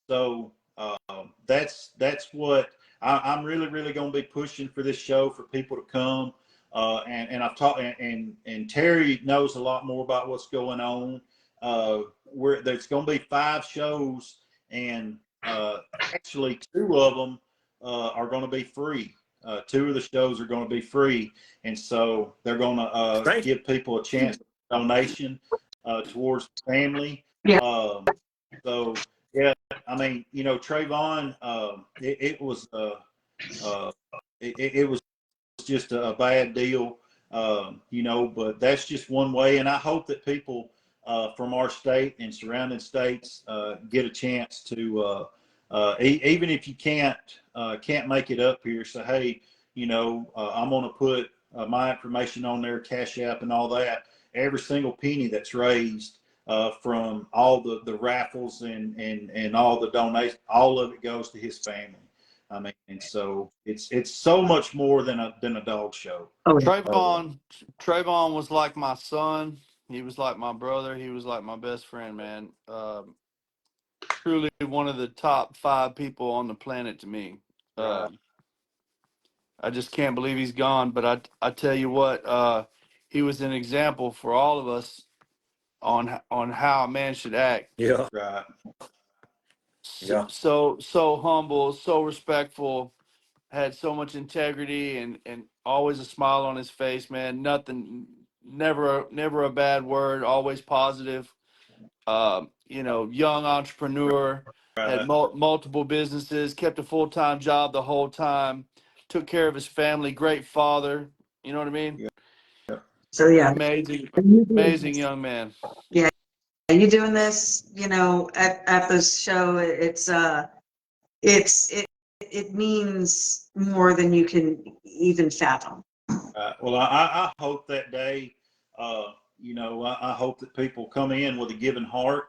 So that's what I'm really, really going to be pushing for this show, for people to come. And I've talked, and Terry knows a lot more about what's going on. There's going to be 5 shows, and actually 2 of them are going to be free. 2 of the shows are going to be free, and so they're going to give people a chance to donation towards the family. Yeah. So yeah, I mean, Trayvon, it was it was just a bad deal, but that's just one way. And I hope that people from our state and surrounding states get a chance to, even if you can't make it up here, say, hey, I'm going to put my information on there, Cash App and all that. Every single penny that's raised from all the raffles and all the donations, all of it goes to his family. I mean, and so it's so much more than a dog show. Oh, Trayvon was like my son. He was like my brother. He was like my best friend, man. Truly one of the top 5 people on the planet to me. Right. I just can't believe he's gone. But I tell you what, he was an example for all of us on how a man should act. Yeah. Right. Yeah. So humble, so respectful, had so much integrity, and always a smile on his face, man. Never a bad word, always positive. Young entrepreneur, had Right. multiple businesses, kept a full-time job the whole time, took care of his family, great father. You know what I mean? Yeah. so yeah. Amazing young man. Yeah, you doing this, at this show, it means more than you can even fathom. Well, I hope that day, I hope that people come in with a giving heart,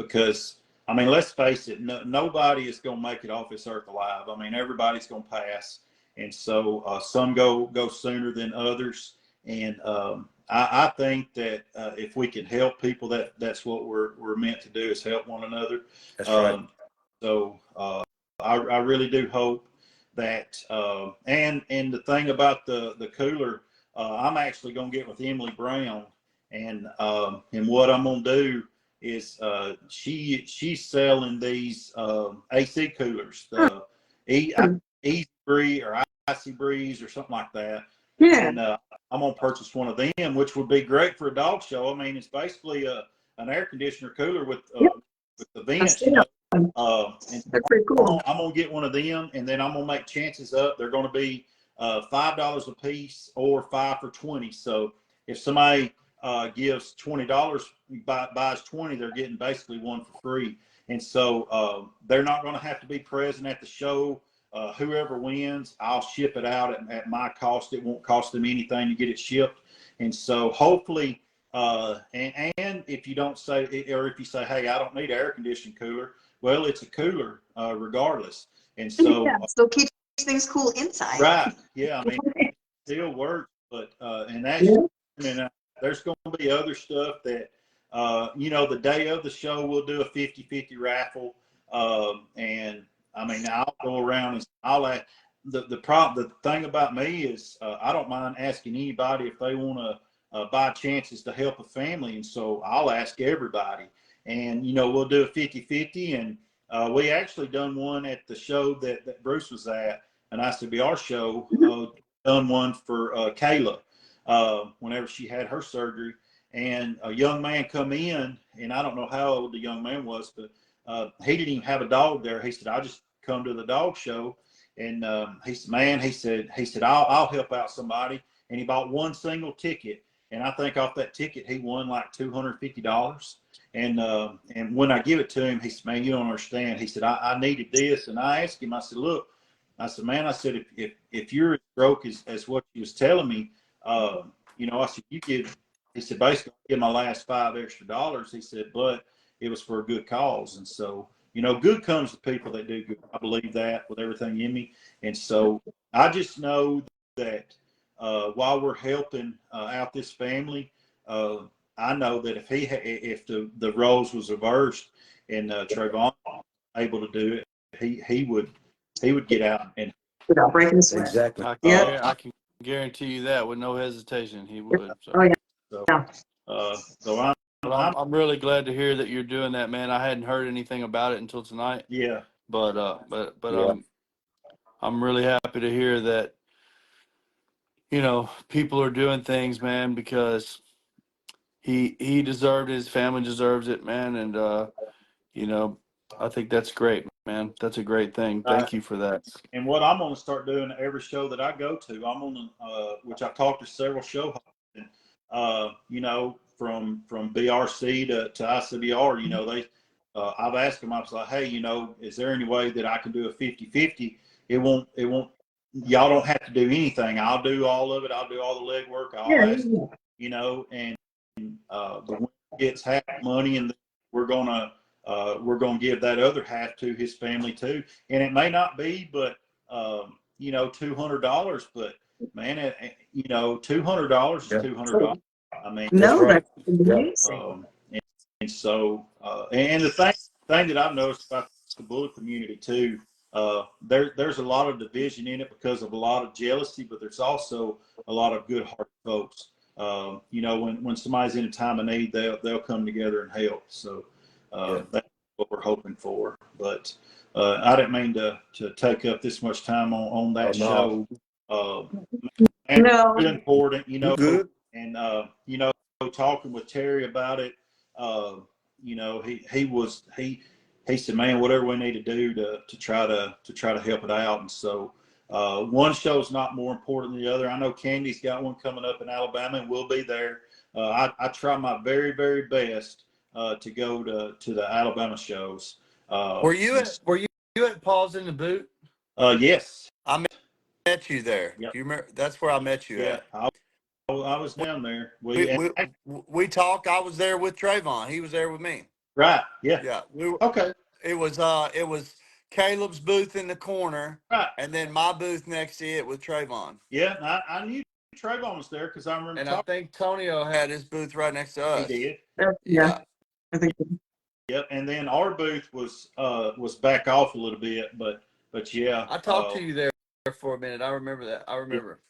because, I mean, let's face it, nobody is going to make it off this earth alive. I mean, everybody's going to pass. And so some go sooner than others. And I think that if we can help people, that's what we're meant to do, is help one another. That's right. So I really do hope that, and the thing about the cooler, I'm actually going to get with Emily Brown, And what I'm gonna do is she's selling these AC coolers, the Easy Breeze or Icy Breeze or something like that. Yeah. And I'm gonna purchase one of them, which would be great for a dog show. I mean, it's basically an air conditioner cooler with the vents, you know. And They're pretty cool. I'm gonna get one of them, and then I'm gonna make chances up. They're gonna be $5 a piece or 5 for 20. So if somebody gives $20, buys 20, they're getting basically one for free. And so they're not going to have to be present at the show. Whoever wins, I'll ship it out at my cost. It won't cost them anything to get it shipped. And so hopefully, and if you don't say, or if you say, hey, I don't need an air conditioning cooler, well, it's a cooler regardless. And so, still keeps things cool inside. right. Yeah. I mean, it still works, but, and that's, and there's going to be other stuff that, you know, the day of the show, we'll do a 50-50 raffle. And I mean, I'll go around and I'll ask, the thing about me is I don't mind asking anybody if they want to buy chances to help a family. And so I'll ask everybody, and, you know, we'll do a 50-50. And we actually done one at the show that Bruce was at, an ICBR show, done one for Kayla whenever she had her surgery. And a young man come in, and I don't know how old the young man was, but he didn't even have a dog there. He said, I just come to the dog show. And he said, man, he said, I'll help out somebody. And he bought one single ticket. And I think off that ticket, he won like $250. And when I give it to him, he said, man, you don't understand. He said, I needed this. And I asked him, I said, look, I said, man, I said, if you're as broke as what he was telling me, you know, I said, he said, basically, I give my last $5 extra. He said, but it was for a good cause. And so, you know, good comes to people that do good. I believe that with everything in me. And so I just know that while we're helping out this family, I know that if the roles was reversed and Trayvon was able to do it, he would get out and Without breaking the sweat. Exactly. I can guarantee you that with no hesitation, he would. So. Oh, yeah. so Yeah. so I'm really glad to hear that you're doing that, man. I hadn't heard anything about it until tonight, yeah. but Yeah. I'm really happy to hear that, you know, people are doing things, man, because he deserved it, his family deserves it, man. And you know, I think that's great, man. That's a great thing. Thank you for that. And what I'm going to start doing at every show that I go to, I'm on which I've talked to several show hosts, and, you know, from BRC to ICBR, you know, I've asked them, I was like, hey, you know, is there any way that I can do a 50-50? It won't, y'all don't have to do anything. I'll do all of it. I'll do all the legwork. I'll ask, you know, and the winner gets half money, and we're going to give that other half to his family too. And it may not be, but, you know, $200, but man, you know, $200 is $200. I mean, No, right. that's amazing. and so, and the thing that I've noticed about the bullet community too, there's a lot of division in it because of a lot of jealousy, but there's also a lot of good-hearted folks. You know, when somebody's in a time of need, they'll come together and help. So that's what we're hoping for. But I didn't mean to take up this much time on that show. And No. it's really important, you know. Good. And you know, talking with Terry about it, you know, he said, man, whatever we need to do to try to help it out. And so one show's not more important than the other. I know Candy's got one coming up in Alabama, and we'll be there. I try my very, very best to go to the Alabama shows. Were you at Paul's in the Boot? Yes. I met you there. Yep. Do you remember? That's where I met you Yeah, at. I was down there. We talked. I was there with Trayvon. He was there with me. Right. Yeah. Yeah. Okay. It was Caleb's booth in the corner, Right. and then my booth next to it with Trayvon. Yeah, I knew Trayvon was there because I remember And talking. I think Tonio had his booth right next to us. He did. Yeah. I think. Yep. And then our booth was back off a little bit, but yeah. I talked to you there for a minute. I remember that. I remember.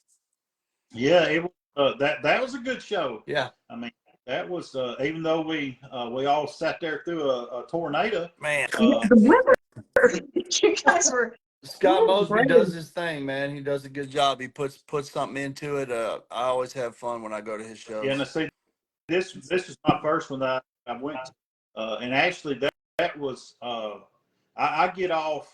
Yeah, it was, that was a good show. Yeah. I mean, that was even though we all sat there through a tornado. Man, The weather. You guys were Scott Mosby brave. does his thing, man. He does a good job. He puts something into it. I always have fun when I go to his shows. Yeah, and see, this is my first one that I went to, and actually that was I get off.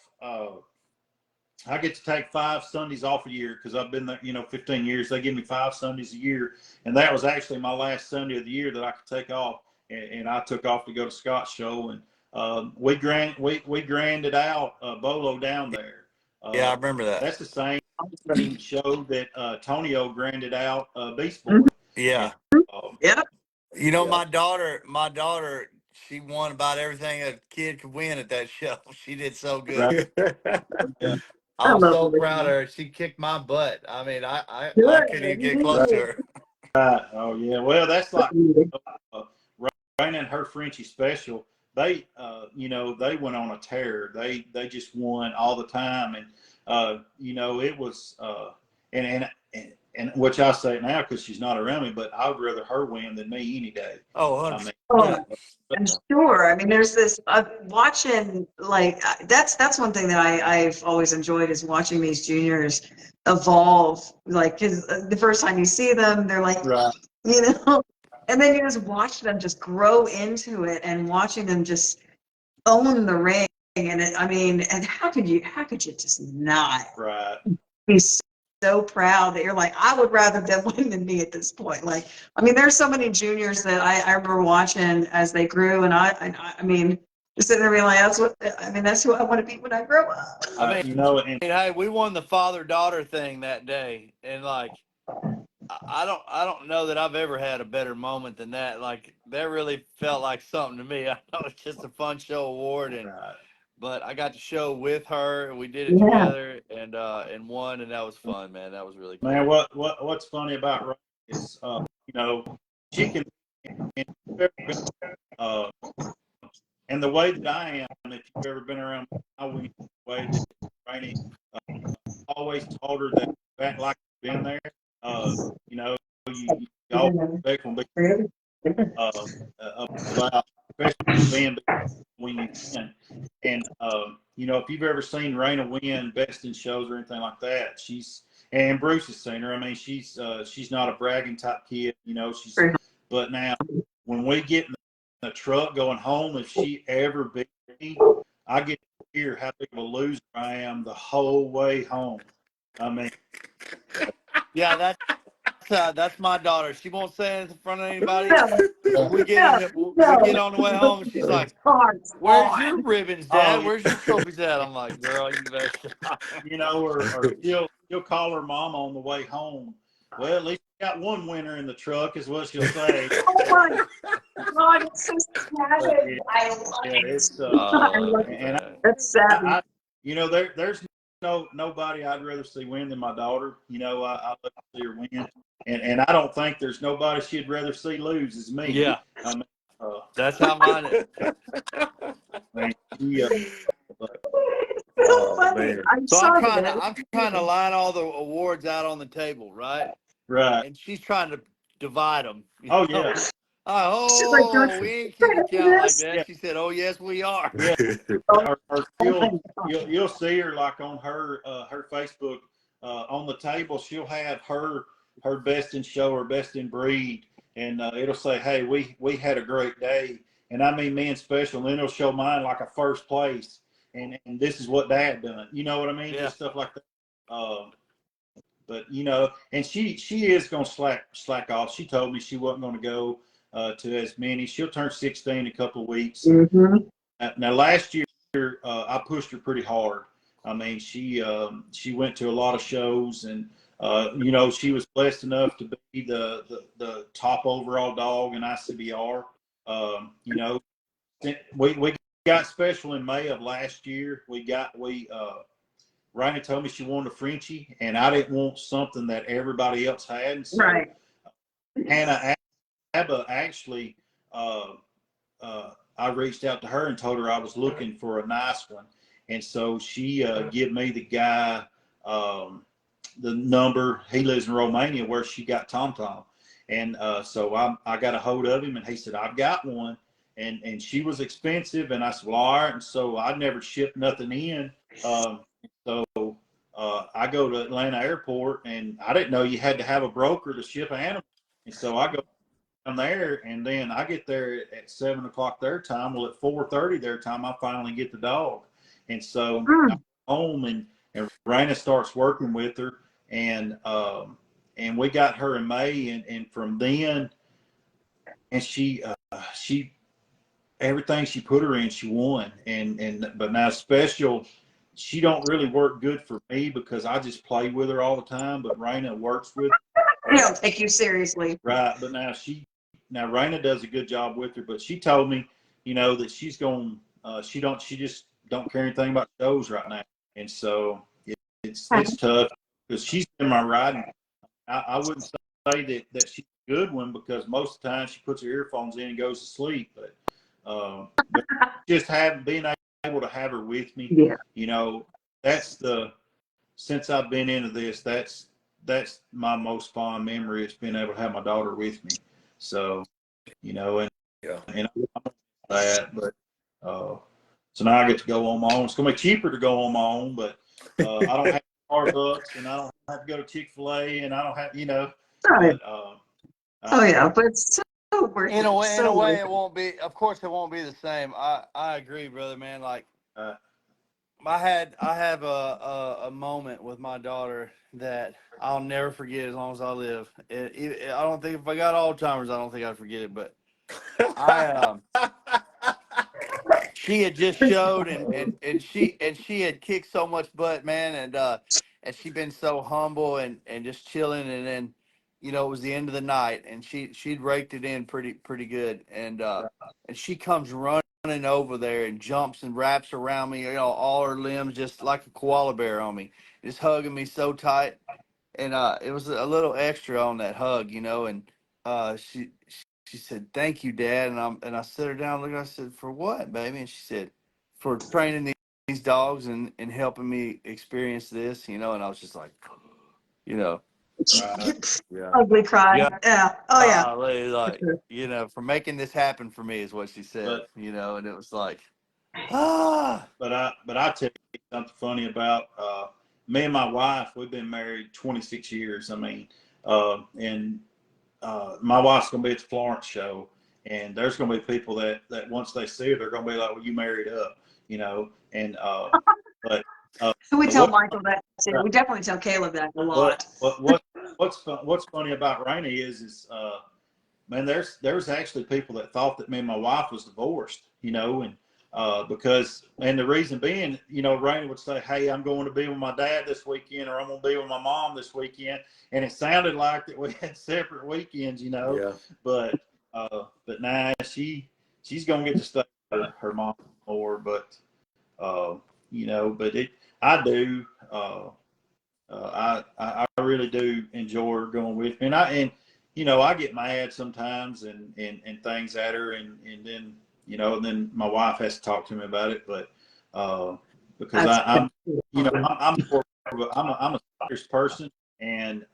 I get to take 5 Sundays off a year because I've been there, 15 years. They give me 5 Sundays a year, and that was actually my last Sunday of the year that I could take off, and I took off to go to Scott's show, and we granded out Bolo down there. Yeah, I remember that. That's the same show that Tonio granded out Beast Boy. Yeah. Yep. You know, my daughter, she won about everything a kid could win at that show. She did so good. Yeah. I was love so Olivia. proud of her. She kicked my butt. I mean, I Good. couldn't even get close to her. Right. Oh yeah. Well, that's like Raina and her Frenchie special. They, they went on a tear. They just won all the time, and it was and which I say now because she's not around me, but I would rather her win than me any day. Oh, I mean, Oh, I'm sure. I mean, there's this watching like that's one thing that I've always enjoyed is watching these juniors evolve. Like, because the first time you see them, they're like, right. and then you just watch them just grow into it and watching them just own the ring. And and how could you just not Right. be so proud that you're like, I would rather them win than me at this point. Like, there's so many juniors that I remember watching as they grew, and I mean, just sitting there being like, that's who I want to be when I grow up. I mean, And hey, we won the father-daughter thing that day, and like, I don't know that I've ever had a better moment than that. Like, that really felt like something to me. I know it's just a fun show award, but I got to show with her, and we did it together, and won, and that was fun, man. That was really cool. Man, what's funny about Raina is, she can, uh, and the way that I am, if you've ever been around my way that Raina always told her that act like you've been there. You always expect from about especially being when you win. And if you've ever seen Raina win best in shows or anything like that, and Bruce has seen her. I mean, she's not a bragging type kid, but now when we get in the truck going home, if she ever beats me, I get to hear how big of a loser I am the whole way home. I mean, yeah, that's my daughter. She won't say it in front of anybody. No, We get on the way home, and she's like, "Where's your ribbons, Dad? Where's your trophies at?" I'm like, "Girl, you better." or she'll call her mom on the way home. Well, at least we got one winner in the truck, is what she'll say. Oh my God, it's so savage. I love it. It's and That's savage. there's nobody I'd rather see win than my daughter. I love to see her win, and I don't think there's nobody she'd rather see lose as me. yeah, I mean, that's how mine is. I mean, So funny. man. So I'm trying to line all the awards out on the table, right? right. And she's trying to divide them. Oh yeah. She's like, don't We ain't you keeping do count like this? that. Yeah. She said, "Oh yes, we are." Yeah. Or Oh you'll see her like on her Facebook on the table. She'll have her best in show or best in breed, and it'll say, "Hey, we had a great day," and I mean me and special. And then it'll show mine like a first place, and this is what Dad done. You know what I mean? Yeah. Just stuff like that. But and she is gonna slack off. She told me she wasn't gonna go to as many. She'll turn 16 in a couple of weeks. Mm-hmm. Now last year I pushed her pretty hard. I mean she went to a lot of shows, and she was blessed enough to be the top overall dog in ICBR. We got special in May of last year. Raina told me she wanted a Frenchie, and I didn't want something that everybody else had. And so Right. Hannah Abba actually, I reached out to her and told her I was looking for a nice one. And so she gave me the guy the number. He lives in Romania where she got Tom Tom. And so I got a hold of him, and he said, I've got one. And she was expensive. And I said, well, all right. And so I never shipped nothing in. So I go to Atlanta Airport, and I didn't know you had to have a broker to ship animals. And so I go down there, and then I get there at 7 o'clock their time. Well, at 4:30 their time, I finally get the dog. And so I go home, and Raina starts working with her, and we got her in May, and from then, and she everything she put her in, she won. But now Special, she don't really work good for me because I just play with her all the time. But Raina works with her. They don't take you seriously. Right. But now Raina does a good job with her. But she told me, that she's going. She just don't care anything about shows right now. And so it's tough because she's in my riding. I wouldn't say that she's a good one because most of the time she puts her earphones in and goes to sleep. But just being able to have her with me, that's since I've been into this, that's my most fond memory is being able to have my daughter with me. So, and I love that, but so now I get to go on my own. It's gonna be cheaper to go on my own, but I don't have Starbucks, and I don't have to go to Chick-fil-A, and I don't have, Right. but, But it's so worth it. In a So way, worth it won't be. Of course, it won't be the same. I agree, brother, man. Like uh, I have a moment with my daughter that I'll never forget as long as I live. I don't think if I got Alzheimer's, I don't think I'd forget it. But I she had just showed and she had kicked so much butt, man, and she'd been so humble and just chilling, and then it was the end of the night, and she'd raked it in pretty good, and she comes running over there and jumps and wraps around me, all her limbs just like a koala bear on me, just hugging me so tight, and it was a little extra on that hug, and she said, "Thank you, Dad." And I set her down. Look, I said, "For what, baby?" And she said, "For training these dogs and helping me experience this." And I was just like, you know, it. yeah, Ugly cry. yeah, Yeah. Oh yeah. like, for making this happen for me is what she said. but And it was like, ah, but I tell you something funny about me and my wife. We've been married 26 years. I mean, and my wife's gonna be at the Florence show, and there's gonna be people that once they see her, they're gonna be like, "Well, you married up," And but We tell what Michael that too. We definitely tell Caleb that a lot. what's funny about Rainey is man, there's actually people that thought that me and my wife was divorced, and and the reason being, Rainey would say, "Hey, I'm going to be with my dad this weekend, or I'm going to be with my mom this weekend," and it sounded like that we had separate weekends, Yeah. But now she's going to get to stay with her mom more, but but I do. I really do enjoy her going with me, and I get mad sometimes and things at her, and then and then my wife has to talk to me about it, but because I'm more of I'm a serious person, and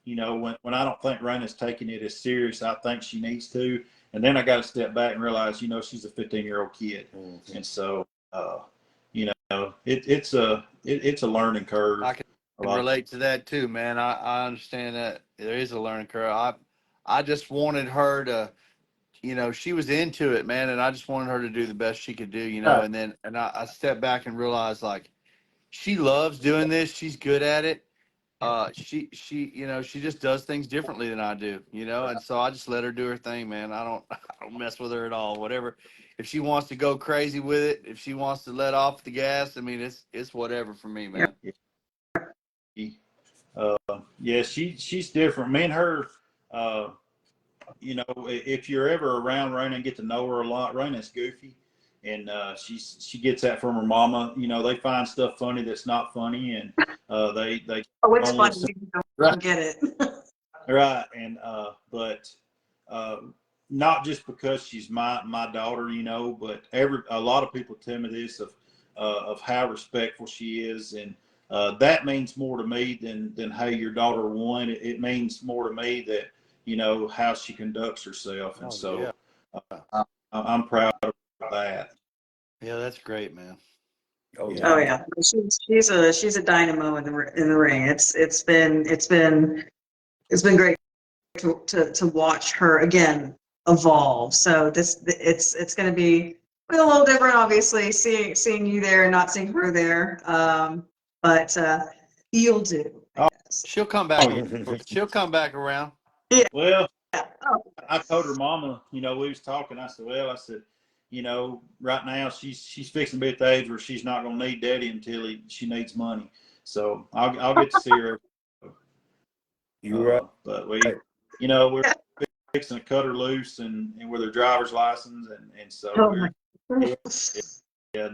when I don't think Raina's taking it as serious, I think she needs to, and then I got to step back and realize she's a 15-year-old kid, and so it's a learning curve. I can relate to that too, man. I understand that there is a learning curve. I just wanted her to, she was into it, man, and I just wanted her to do the best she could do, and then I stepped back and realized like she loves doing this. She's good at it. She just does things differently than I do, and so I just let her do her thing, man. I don't mess with her at all. Whatever, if she wants to go crazy with it, if she wants to let off the gas, I mean, it's whatever for me, man. Yeah, she's different. Me and her, if you're ever around Raina and get to know her a lot, Raina's goofy, and she gets that from her mama. They find stuff funny that's not funny, and they Oh, it's only funny. You Right. don't get it. right, and but not just because she's my daughter, but a lot of people tell me this of how respectful she is, and that means more to me than hey, your daughter won. It means more to me that how she conducts herself. And Oh, so yeah. I'm proud of that. Yeah, that's great, man. Oh Yeah. Oh yeah, she's a dynamo in the ring. It's been great to watch her again evolve. So it's going to be a little different, obviously, seeing you there and not seeing her there. But you'll do, I guess. She'll come back. Oh, She'll come back around. well, Oh, I told her mama, we was talking. I said, right now she's fixing to be at the age where she's not gonna need daddy until she needs money. So I'll get to see her. You right. But we're fixing to cut her loose and with her driver's license and so oh my we're goodness. yeah,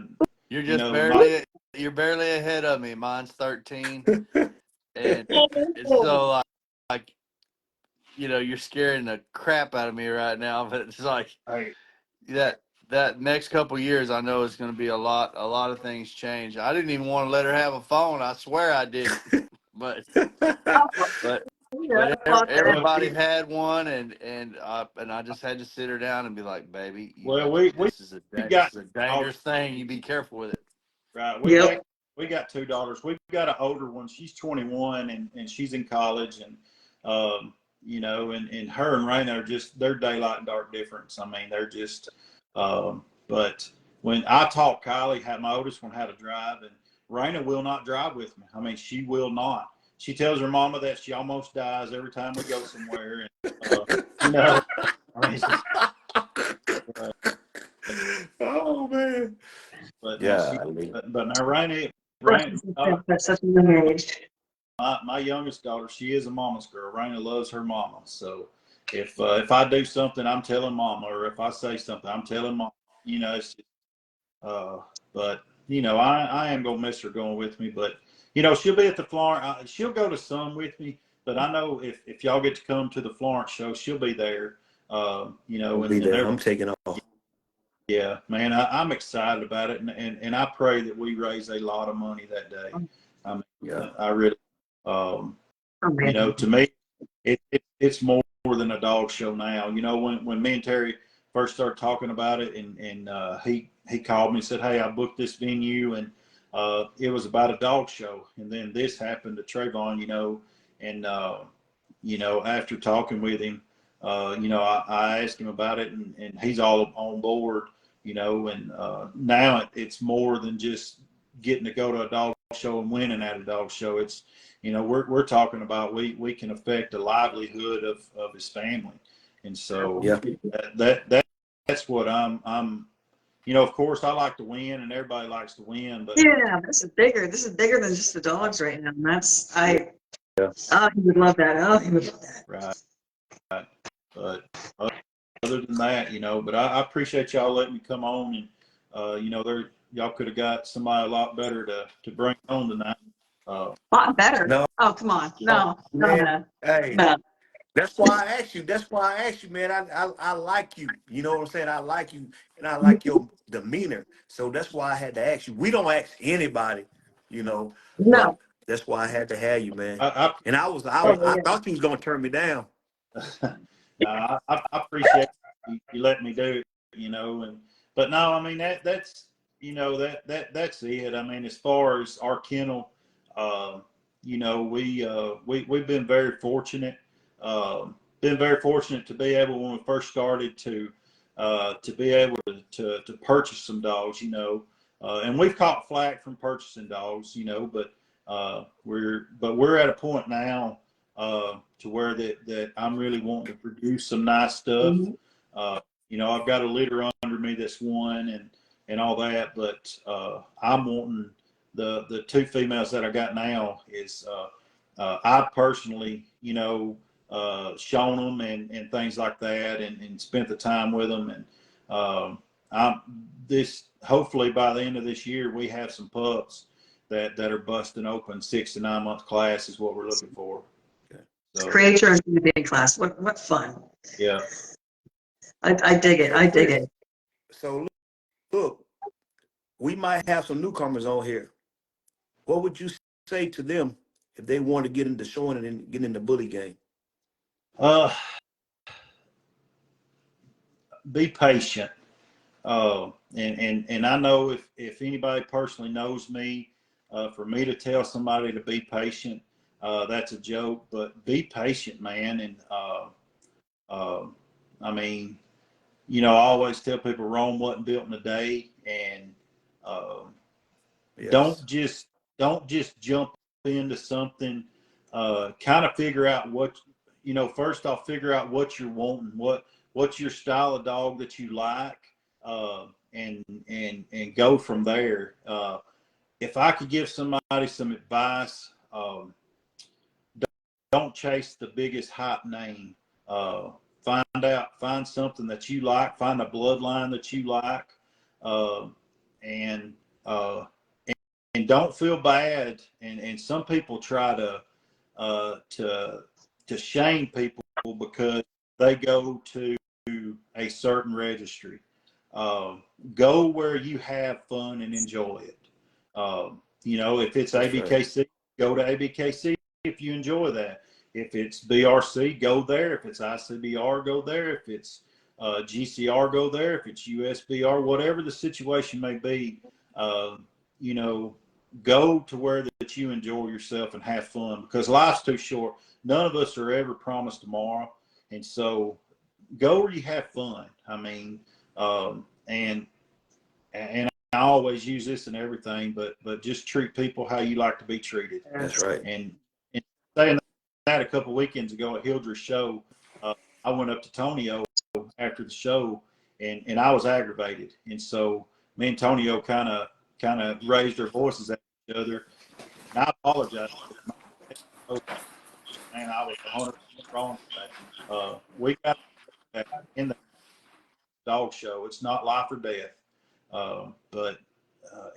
You're just my, you're barely ahead of me. Mine's 13, and it's so like you're scaring the crap out of me right now. But it's like hey, that next couple years, I know it's going to be a lot of things change. I didn't even want to let her have a phone. I swear I didn't. But but Yeah, I thought that. everybody had one, and I just had to sit her down and be like, baby, well this is we this got is a dangerous thing. You be careful with it. right. Yep. We got two daughters. We've got an older one. She's 21 and she's in college and and her and Raina are just they're daylight and dark difference. I mean, they're just but when I taught Kylie, my oldest one, how to drive, and Raina will not drive with me. I mean, she will not. She tells her mama that she almost dies every time we go somewhere. And I mean, Oh man. but now Yeah, I mean, but now Raina, That's such a young age. my youngest daughter, she is a mama's girl. Raina loves her mama. So if I do something, I'm telling mama, or if I say something, I'm telling mama. It's just, but I am gonna miss her going with me. But she'll be at the Florence. She'll go to some with me. But I know if y'all get to come to the Florence show, she'll be there. I'll be there. I'm taking off. Yeah, man, I'm excited about it, and I pray that we raise a lot of money that day. I mean, Yeah. I really, to me, it's more than a dog show now. When me and Terry first started talking about it, and he called me and said, "Hey, I booked this venue," and it was about a dog show, and then this happened to Trayvon, and after talking with him, I asked him about it, and he's all on board. And now it's more than just getting to go to a dog show and winning at a dog show. It's, we're talking about we can affect the livelihood of his family, and so Yeah. that's what I'm. Of course, I like to win, and everybody likes to win, but Yeah, this is bigger. This is bigger than just the dogs right now. And Yeah. oh, he would love that. Oh, he would love that. right. But other than that, but I appreciate y'all letting me come on, and y'all could have got somebody a lot better to bring on tonight. A lot better. No, Oh, come on. No, man. Hey, no. that's why I asked you. That's why I asked you, man. I like you. You know what I'm saying? I like you, and I like your demeanor. So that's why I had to ask you. We don't ask anybody, but No. that's why I had to have you, man. I, And I Oh, yeah. thought you was gonna turn me down. I appreciate you letting me do it, but no, I mean that's that's it. I mean, as far as our kennel, we've been very fortunate. To be able when we first started to be able to purchase some dogs, and we've caught flack from purchasing dogs, but we're at a point now to where that I'm really wanting to produce some nice stuff. Mhm. I've got a litter under me that's one and all that, but I'm wanting the two females that I got now is I personally, shown them and things like that and spent the time with them. And hopefully by the end of this year, we have some pups that are busting open 6 to 9 month class is what we're looking for. So, Create your own big class. What fun. yeah. I dig it. So I dig Chris, it. so look, we might have some newcomers on here. What would you say to them if they want to get into showing and get in the bully game? Uh, be patient. And I know if anybody personally knows me, for me to tell somebody to be patient, that's a joke. But be patient, man. And I mean, I always tell people Rome wasn't built in a day, and uh, Yes. don't just jump into something. Kind of figure out what first off, figure out what you're wanting, what's your style of dog that you like, and go from there. If I could give somebody some advice, don't chase the biggest hot name. Uh, find something that you like, find a bloodline that you like, uh, and uh, and don't feel bad. And some people try to shame people because they go to a certain registry. Go where you have fun and enjoy it. If it's That's right. ABKC, go to ABKC if you enjoy that. If it's BRC, go there. If it's ICBR, go there. If it's GCR, go there. If it's USBR, whatever the situation may be, you know, go to where that you enjoy yourself and have fun, because life's too short. None of us are ever promised tomorrow. And so go where you have fun. I mean, and I always use this in everything, but just treat people how you like to be treated. That's right. And saying that, a couple of weekends ago at Hildreth's show, I went up to Tonio after the show, and I was aggravated. And so me and Tonio kind of raised our voices at each other. And I apologize. Man, I was 100% wrong today. We got in the dog show. It's not life or death, but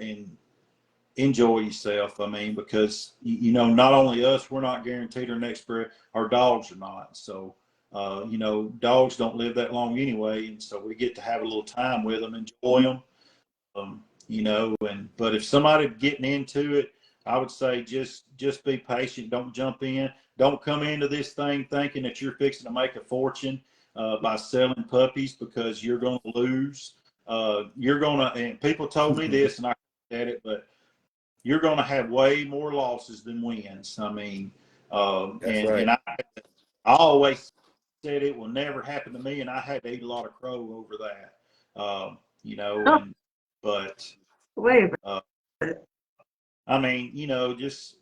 and enjoy yourself. I mean, because not only us, we're not guaranteed our next breath. Our dogs are not. So, dogs don't live that long anyway, and so we get to have a little time with them, enjoy them. But if somebody getting into it, I would say just be patient. Don't jump in. Don't come into this thing thinking that you're fixing to make a fortune by selling puppies, because you're going to lose. And people told me this, and I said it, but you're going to have way more losses than wins. I mean, That's right. and I always said it will never happen to me, and I had to eat a lot of crow over that. But Wait, I mean, just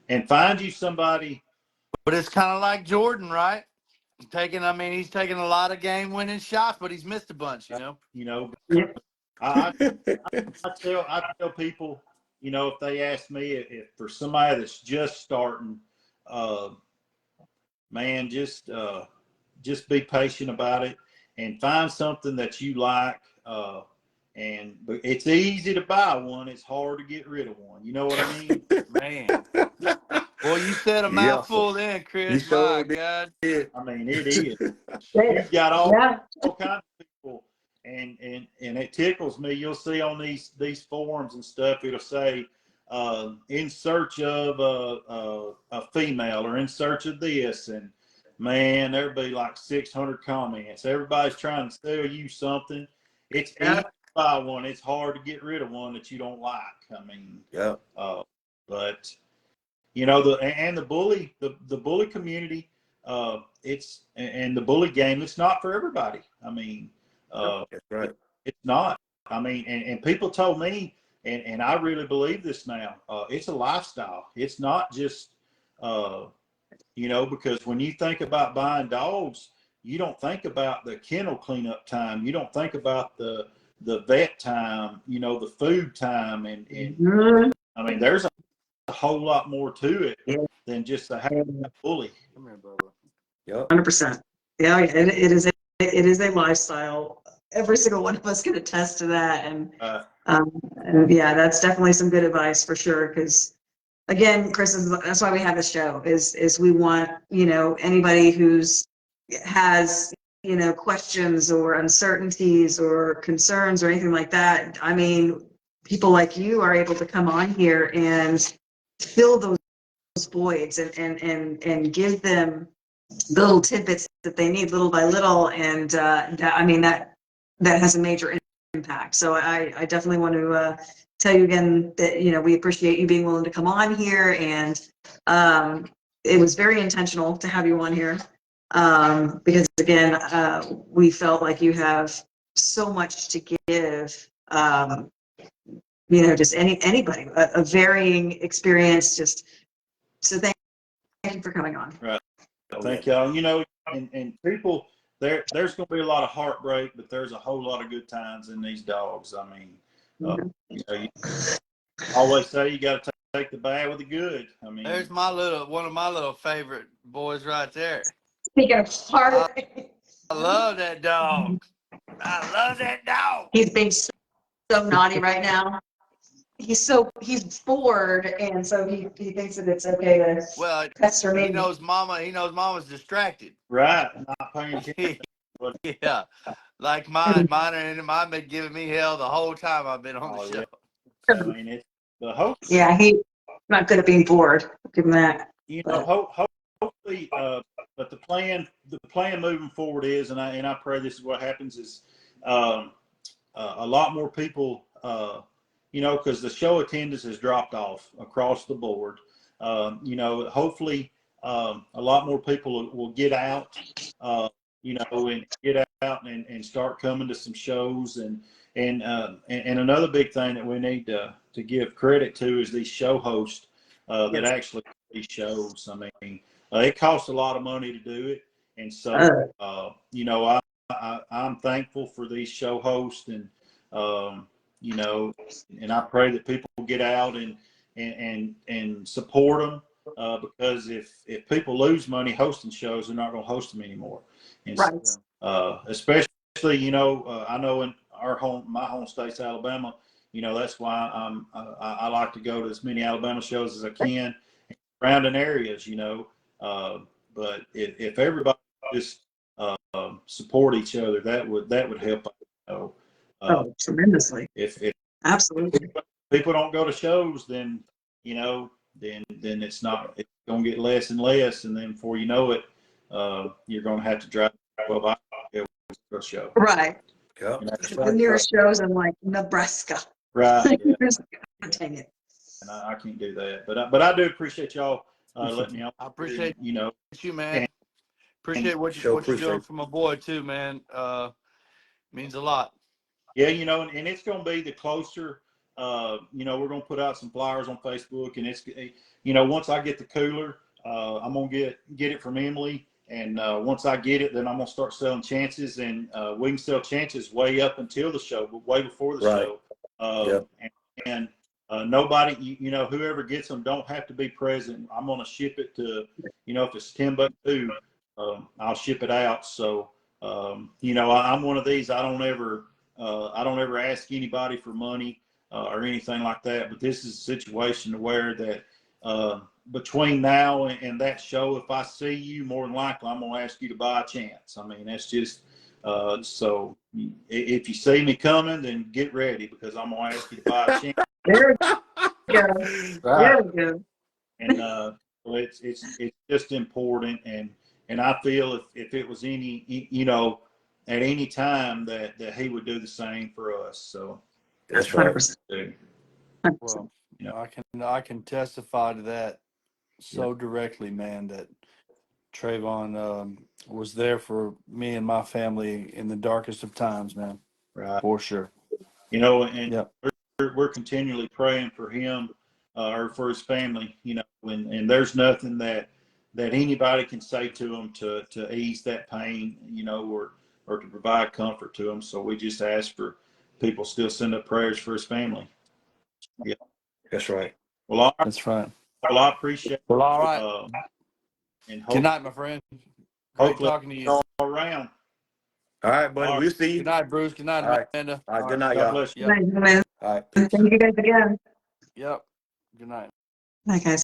and find you somebody. But it's kind of like Jordan, right? He's taking a lot of game-winning shots, but he's missed a bunch. yeah. I, I tell people, if they ask me, if for somebody that's just starting, man, just be patient about it and find something that you like. And it's easy to buy one. It's hard to get rid of one. You know what I mean? Man. Well, you said a Yes, sir. mouthful then, You Chris. sure My God. did. I mean, it is. Yeah. You've got all Yeah. kinds of people, and it tickles me. You'll see on these forums and stuff, it'll say in search of a female, or in search of this, and man, there'll be like 600 comments. Everybody's trying to sell you something. It's easy to buy one. It's hard to get rid of one that you don't like. I mean, Yeah. but the bully community, and the bully game, it's not for everybody. I mean, That's right. it's not. I mean, and people told me, and I really believe this now, it's a lifestyle. It's not just, because when you think about buying dogs, you don't think about the kennel cleanup time. You don't think about the vet time, the food time. And Mhm. I mean, there's a whole lot more to it Yeah. than just a bully. Come here, Bubba. Yep. 100%. Yeah, it is a lifestyle. Every single one of us can attest to that, and yeah, that's definitely some good advice for sure. Because again, Chris, that's why we have the show. Is we want anybody who's has questions or uncertainties or concerns or anything like that. I mean, people like you are able to come on here and fill those voids and give them the little tidbits that they need little by little. And that has a major impact. So I definitely want to tell you again that, we appreciate you being willing to come on here. And it was very intentional to have you on here because, again, we felt like you have so much to give. Just anybody, a varying experience. Just so thank you for coming on. Right. Thank y'all. And people, there's going to be a lot of heartbreak, but there's a whole lot of good times in these dogs. I mean, you always say you got to take the bad with the good. I mean, there's one of my little favorite boys right there. Speaking of heart, I love that dog. I love that dog. He's being so naughty right now. He's bored, and so he thinks that it's okay to pester me. He knows mama's distracted. right. Not paying attention. Yeah. Like mine been giving me hell the whole time I've been on the show. Yeah. I mean, it's the hope. Yeah, he's not good at being bored. Give him that. Hopefully, but the plan moving forward is, and I pray this is what happens is, a lot more people, because the show attendance has dropped off across the board. Hopefully, a lot more people will get out, and get out and start coming to some shows. And another big thing that we need to give credit to is these show hosts that actually do these shows. I mean, it costs a lot of money to do it. And so, I'm thankful for these show hosts and I pray that people get out and support them because if people lose money hosting shows, they're not going to host them anymore. And right. So, especially, I know in my home state's Alabama, that's why I like to go to as many Alabama shows as I can surrounding areas, but if everybody just support each other, that would help. Tremendously. If Absolutely. people don't go to shows, then then it's going to get less and less, and then before you know it, you're going to have to drive 12 hours to a show. Right. Yeah. The nearest shows in like Nebraska. Right. Yeah. Dang it. And I can't do that, but I do appreciate y'all letting me on. I appreciate you, man. And appreciate what you're doing for my boy too, man. Means a lot. Yeah, and it's going to be the closer. We're going to put out some flyers on Facebook, and it's once I get the cooler, I'm going to get it from Emily, and once I get it, then I'm going to start selling chances, and we can sell chances way up until the show, but way before the show. And nobody, whoever gets them don't have to be present. I'm going to ship it to, if it's $10 too, I'll ship it out. So, I'm one of these. I don't ever ask anybody for money or anything like that. But this is a situation where that between now and that show, if I see you, more than likely I'm going to ask you to buy a chance. I mean, that's just so. If you see me coming, then get ready because I'm going to ask you to buy a chance. There we go. There we go. And it's just important, and I feel if it was any at any time that he would do the same for us. So that's right. 100%. Well, I can testify to that so directly, man, that Trayvon was there for me and my family in the darkest of times, man. Right. For sure. And we're continually praying for him or for his family, and there's nothing that anybody can say to him to ease that pain, or to provide comfort to him. So we just ask for people still send up prayers for his family. Yeah. That's right. Well, That's right. Well, I appreciate it. Well, all right. And good night, my friend. Great talking to you. All around. All right, buddy. We'll see you. Good night, Bruce. Good night, Amanda. All right. Good night, God y'all. bless you. Good night, man. All right. Thank you guys again. Yep. Good night. Bye, guys.